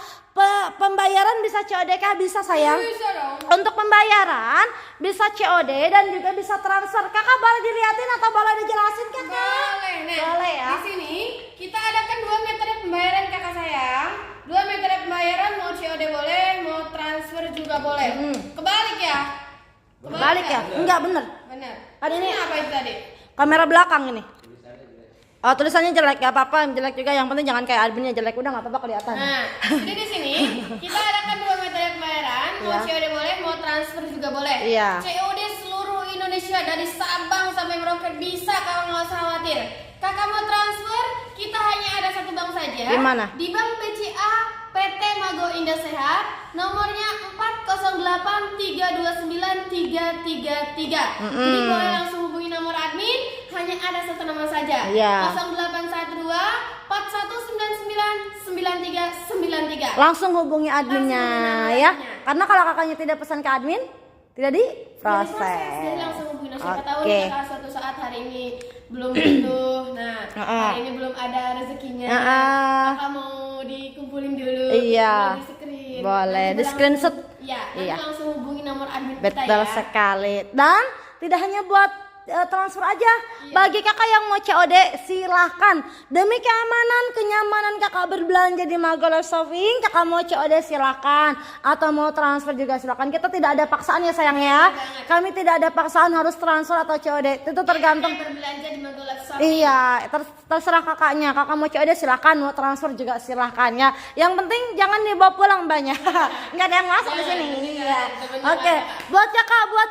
Speaker 1: Pembayaran bisa COD kah? Bisa sayang.
Speaker 2: Bisa dong.
Speaker 1: Untuk pembayaran bisa COD dan juga bisa transfer. Kakak boleh dilihatin atau boleh dijelasin kakak? Boleh ya.
Speaker 2: Di sini kita adakan 2 metode pembayaran kakak sayang. 2 metode pembayaran, mau COD boleh, mau transfer juga boleh. Kebalik ya?
Speaker 1: Kebalik ya? Enggak bener.
Speaker 2: Benar.
Speaker 1: Kan ini
Speaker 2: Apa itu tadi?
Speaker 1: kamera belakang ini. Oh tulisannya jelek, gak apa-apa, jelek juga, yang penting jangan kayak adminnya jelek, udah gak apa-apa kelihatan.
Speaker 2: Nah, jadi di sini kita adakan 2 metode pembayaran, mau COD boleh, mau transfer juga boleh.
Speaker 1: Iya.
Speaker 2: COD seluruh Indonesia dari Sabang sampai Merauke bisa, kakak nggak usah khawatir. Kakak mau transfer, kita hanya ada satu bank saja.
Speaker 1: Di mana?
Speaker 2: Di Bank BCA PT Mago Indah Sehat, nomornya 408329333. Jadi boleh langsung hubungi nomor admin, hanya ada satu nomor saja.
Speaker 1: Iya.
Speaker 2: 0812 41999393.
Speaker 1: Langsung hubungi adminnya ya. Karena kalau kakaknya tidak pesan ke admin, tidak diproses.
Speaker 2: Jadi langsung hubungi. Siapa tahu
Speaker 1: Oke.
Speaker 2: kakak suatu saat hari ini belum butuh. Nah, hari ini belum ada rezekinya. Kakak mau dikumpulin dulu.
Speaker 1: Iya.
Speaker 2: Mau di screen.
Speaker 1: Boleh,
Speaker 2: Nanti
Speaker 1: di screenshot.
Speaker 2: Iya.
Speaker 1: Iya.
Speaker 2: Langsung hubungi nomor admin kita
Speaker 1: Betul
Speaker 2: ya.
Speaker 1: sekali. Dan tidak hanya buat transfer aja. Bagi kakak yang mau COD silahkan. Demi keamanan, kenyamanan kakak berbelanja di Mago Live Shopping, kakak mau COD silahkan. Atau mau transfer juga silahkan. Kita tidak ada paksaan ya sayang ya. Kami tidak ada paksaan harus transfer atau COD. Itu tergantung.
Speaker 2: Yang berbelanja di Mago Live Shopping.
Speaker 1: Iya, terserah kakaknya. Kakak mau COD silahkan, mau transfer juga silahkan ya. Yang penting jangan dibawa pulang banyak. Nggak ada yang masuk di sini. Iya. Oke, buat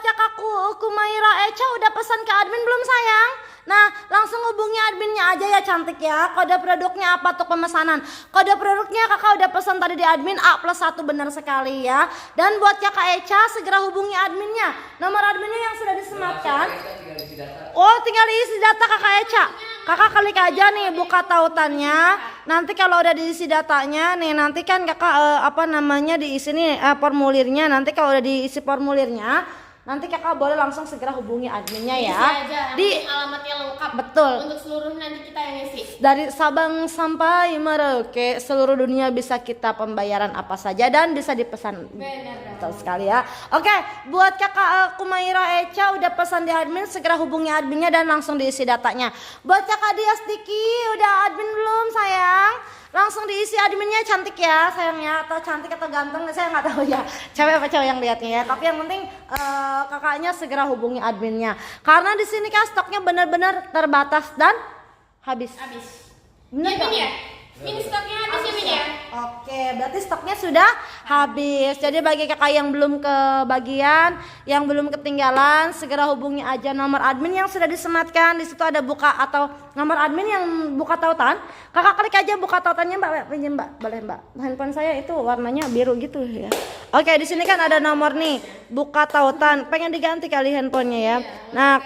Speaker 1: kakakku Kumaira Echa udah pesan ke admin belum sayang? Nah, langsung hubungi adminnya aja ya cantik ya. Kode produknya apa tuh pemesanan? Kode produknya kakak udah pesan tadi di admin A+1, benar sekali ya. Dan buat kakak Echa segera hubungi adminnya. Nomor adminnya yang sudah disematkan. Oh, tinggal diisi data kakak Echa. Kakak klik aja nih buka tautannya. Nanti kalau udah diisi datanya nih, nanti kan kakak diisi nih formulirnya. Nanti kalau udah diisi formulirnya, nanti kakak boleh langsung segera hubungi adminnya ya.
Speaker 2: Bisa aja,
Speaker 1: Di
Speaker 2: alamatnya lengkap.
Speaker 1: Betul.
Speaker 2: Untuk seluruh nanti kita yang isi.
Speaker 1: Dari Sabang sampai Merauke, seluruh dunia bisa kita pembayaran apa saja dan bisa dipesan.
Speaker 2: Benar.
Speaker 1: Betul sekali ya. Oke, buat kakak Kumaira Echa udah pesan di admin, segera hubungi adminnya dan langsung diisi datanya. Buat kakak Dias Diki udah admin belum sayang? langsung diisi adminnya. Cantik ya sayangnya, atau cantik atau ganteng saya nggak tahu ya, cewek apa cowok yang lihatnya ya, tapi yang penting kakaknya segera hubungi adminnya karena di sini kan stoknya benar-benar terbatas dan habis. Bener
Speaker 2: Ya, Min ya? Min stoknya habis ya, Min ya?
Speaker 1: Oke, berarti stoknya sudah habis. Jadi bagi kakak yang belum kebagian, yang belum ketinggalan, segera hubungi aja nomor admin yang sudah disematkan. Di situ ada buka atau nomor admin yang buka tautan. Kakak klik aja buka tautannya, Mbak. Pinjam, Mbak. Boleh, Mbak. Handphone saya itu warnanya biru gitu ya. Oke, di sini kan ada nomor nih, buka tautan. Pengen diganti kali handphonenya ya. Nah,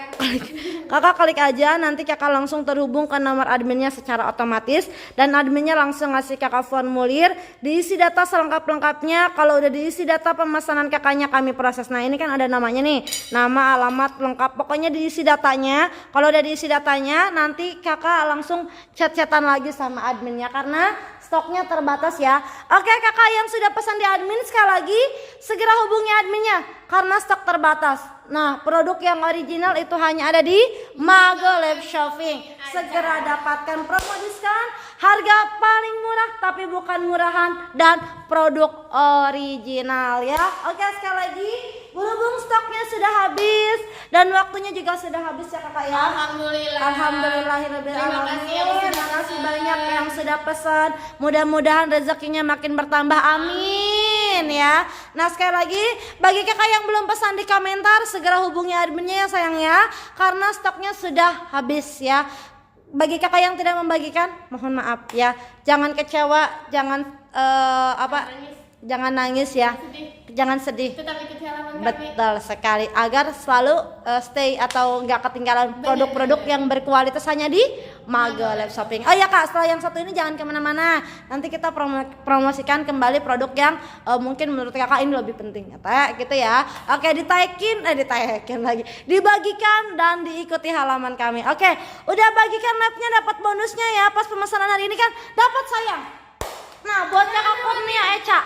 Speaker 1: kakak klik aja, nanti kakak langsung terhubung ke nomor adminnya secara otomatis dan adminnya langsung ngasih kakak formulir, diisi data selengkap-lengkapnya. Kalau udah diisi data pemesanan kakaknya kami proses. Nah, ini kan ada namanya nih, nama, alamat lengkap. Pokoknya diisi datanya. Kalau udah diisi datanya, nanti kakak langsung chat-chatan lagi sama adminnya karena stoknya terbatas ya. Oke, kakak yang sudah pesan di admin, sekali lagi segera hubungi adminnya karena stok terbatas. Nah, produk yang original itu hanya ada di Mago Live Shopping. Segera dapatkan promo diskon, harga paling murah tapi bukan murahan dan produk original ya. Oke, sekali lagi berhubung stoknya sudah habis dan waktunya juga sudah habis ya kakak ya. Alhamdulillahirabbil alamin. Terima kasih banyak yang sudah pesan. Mudah-mudahan rezekinya makin bertambah. Amin ya. Nah, sekali lagi bagi kakak yang belum pesan di komentar, segera hubungi adminnya ya sayang ya, karena stoknya sudah habis ya. Bagi kakak yang tidak membagikan, mohon maaf ya. Jangan kecewa, jangan jangan nangis ya. Jangan sedih.
Speaker 2: Tetap ikuti halaman kami.
Speaker 1: Betul sekali, agar selalu stay atau nggak ketinggalan produk-produk yang berkualitas hanya di Mago Live Shopping. Oh ya kak, setelah yang satu ini jangan kemana-mana, nanti kita promosikan kembali produk yang mungkin menurut kakak ini lebih penting gitu ya. Oke, ditaekin lagi, dibagikan dan diikuti halaman kami. Oke, udah bagikan live-nya, dapat bonusnya ya pas pemesanan hari ini kan dapat sayang. Nah, buat kakak Kurnia Eca,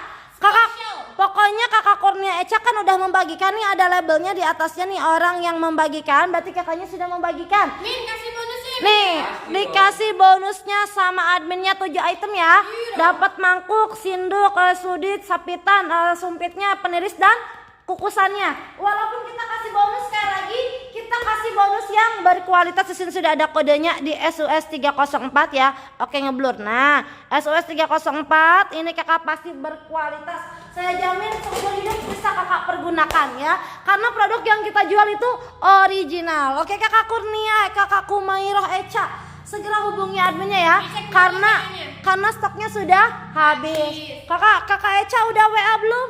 Speaker 1: pokoknya kakak Kurnia Eca kan udah membagikan nih, ada labelnya di atasnya nih, orang yang membagikan berarti kakaknya sudah membagikan.
Speaker 2: Min, kasih bonusnya.
Speaker 1: Nih, dikasih bonusnya sama adminnya 7 item ya. Dapat mangkuk, sinduk, sudit, sapitan, sumpitnya, peniris dan kukusannya. Walaupun kita kasih bonus, sekali lagi kita kasih bonus yang berkualitas. Di sini sudah ada kodenya di SUS 304 ya. Oke, ngeblur. Nah, SUS 304 ini kakak pasti berkualitas. Saya jamin seumur hidup bisa kakak pergunakan ya. Karena produk yang kita jual itu original. Oke, kakak Kurnia, kakak Kumairah Eca, segera hubungi adminnya ya. Karena stoknya sudah habis. Kakak Eca udah WA belum?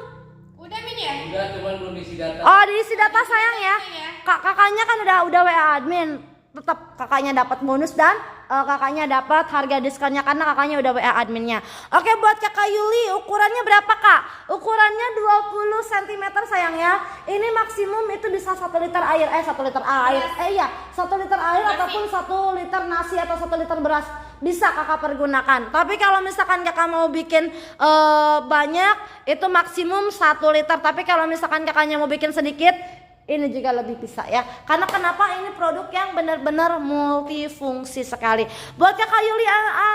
Speaker 2: Udah, Min ya?
Speaker 3: Udah, cuman belum isi data.
Speaker 1: Oh, diisi data sayang ya. Kakaknya kan udah WA admin. Tetap kakaknya dapat bonus dan kakaknya dapat harga diskonnya karena kakaknya udah WA adminnya. Oke, buat kakak Yuli, ukurannya berapa kak? Ukurannya 20 cm sayang ya. Ini maksimum itu bisa 1 liter air. 1 liter air. Iya, 1 liter air nasi, ataupun 1 liter nasi atau 1 liter beras. Bisa kakak pergunakan. Tapi kalau misalkan kakak mau bikin banyak, itu maksimum 1 liter. Tapi kalau misalkan kakaknya mau bikin sedikit, ini juga lebih bisa ya. Karena kenapa, ini produk yang benar-benar multifungsi sekali. Buat kakak Yuli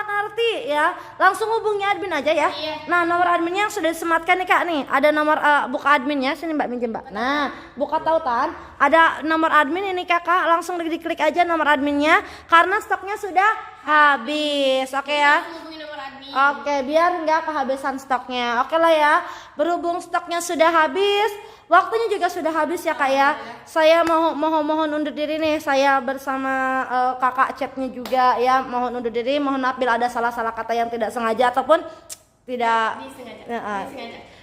Speaker 1: ngerti ya, langsung hubungi admin aja ya.
Speaker 2: Iya.
Speaker 1: Nah, nomor adminnya yang sudah disematkan nih kak nih. Ada nomor buka adminnya, sini mbak, minjem mbak. Nah, buka tautan, ada nomor admin ini kakak, langsung diklik aja nomor adminnya karena stoknya sudah habis. Oke ya.
Speaker 2: Hubungi nomor admin.
Speaker 1: Oke, biar nggak kehabisan stoknya. Oke lah ya. Berhubung stoknya sudah habis, waktunya juga sudah habis ya kak ya. Saya mohon undur diri nih. Saya bersama kakak chatnya juga ya. Mohon undur diri. Mohon maaf bila ada salah-salah kata yang tidak sengaja ataupun tidak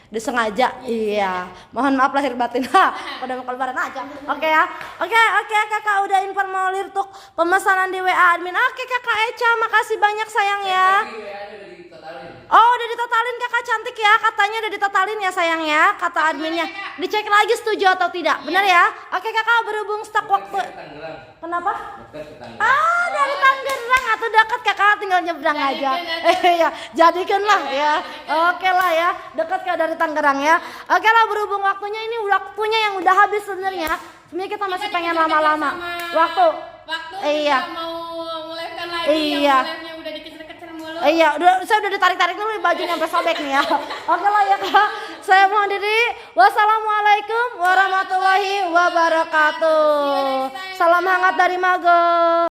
Speaker 1: disengaja. Iya. Mohon maaf lahir batin. Udah mau lebaran aja. Oke ya. Oke kakak udah informulir untuk pemesanan di WA admin. Oke kakak Eca, makasih banyak sayang ya. Oh, udah ditotalin kakak, cantik ya. Katanya udah ditotalin ya sayang ya, kata adminnya. Dicek lagi setuju atau tidak. Benar ya? Oke kakak, berhubung stok waktu. Kenapa? Dari Tangerang atau dekat kakak, tinggal nyebrang aja. Ya, jadikanlah ya. Oke lah ya, dekat kak dari Tangerang ya. Oke lah, berhubung waktunya ini waktunya yang udah habis sebenarnya. Sebenarnya kita masih pengen lama-lama. Waktu.
Speaker 2: Iya. Mau nge-live-kan lagi.
Speaker 1: Iya.
Speaker 2: Yang live-nya udah dikejar-kejar mulu.
Speaker 1: Iya, saya udah ditarik-tarik dulu bajunya sampai sobek nih ya. Oke lah ya Kak. Saya mohon diri. Wassalamualaikum warahmatullahi wabarakatuh. Salam hangat dari Mago.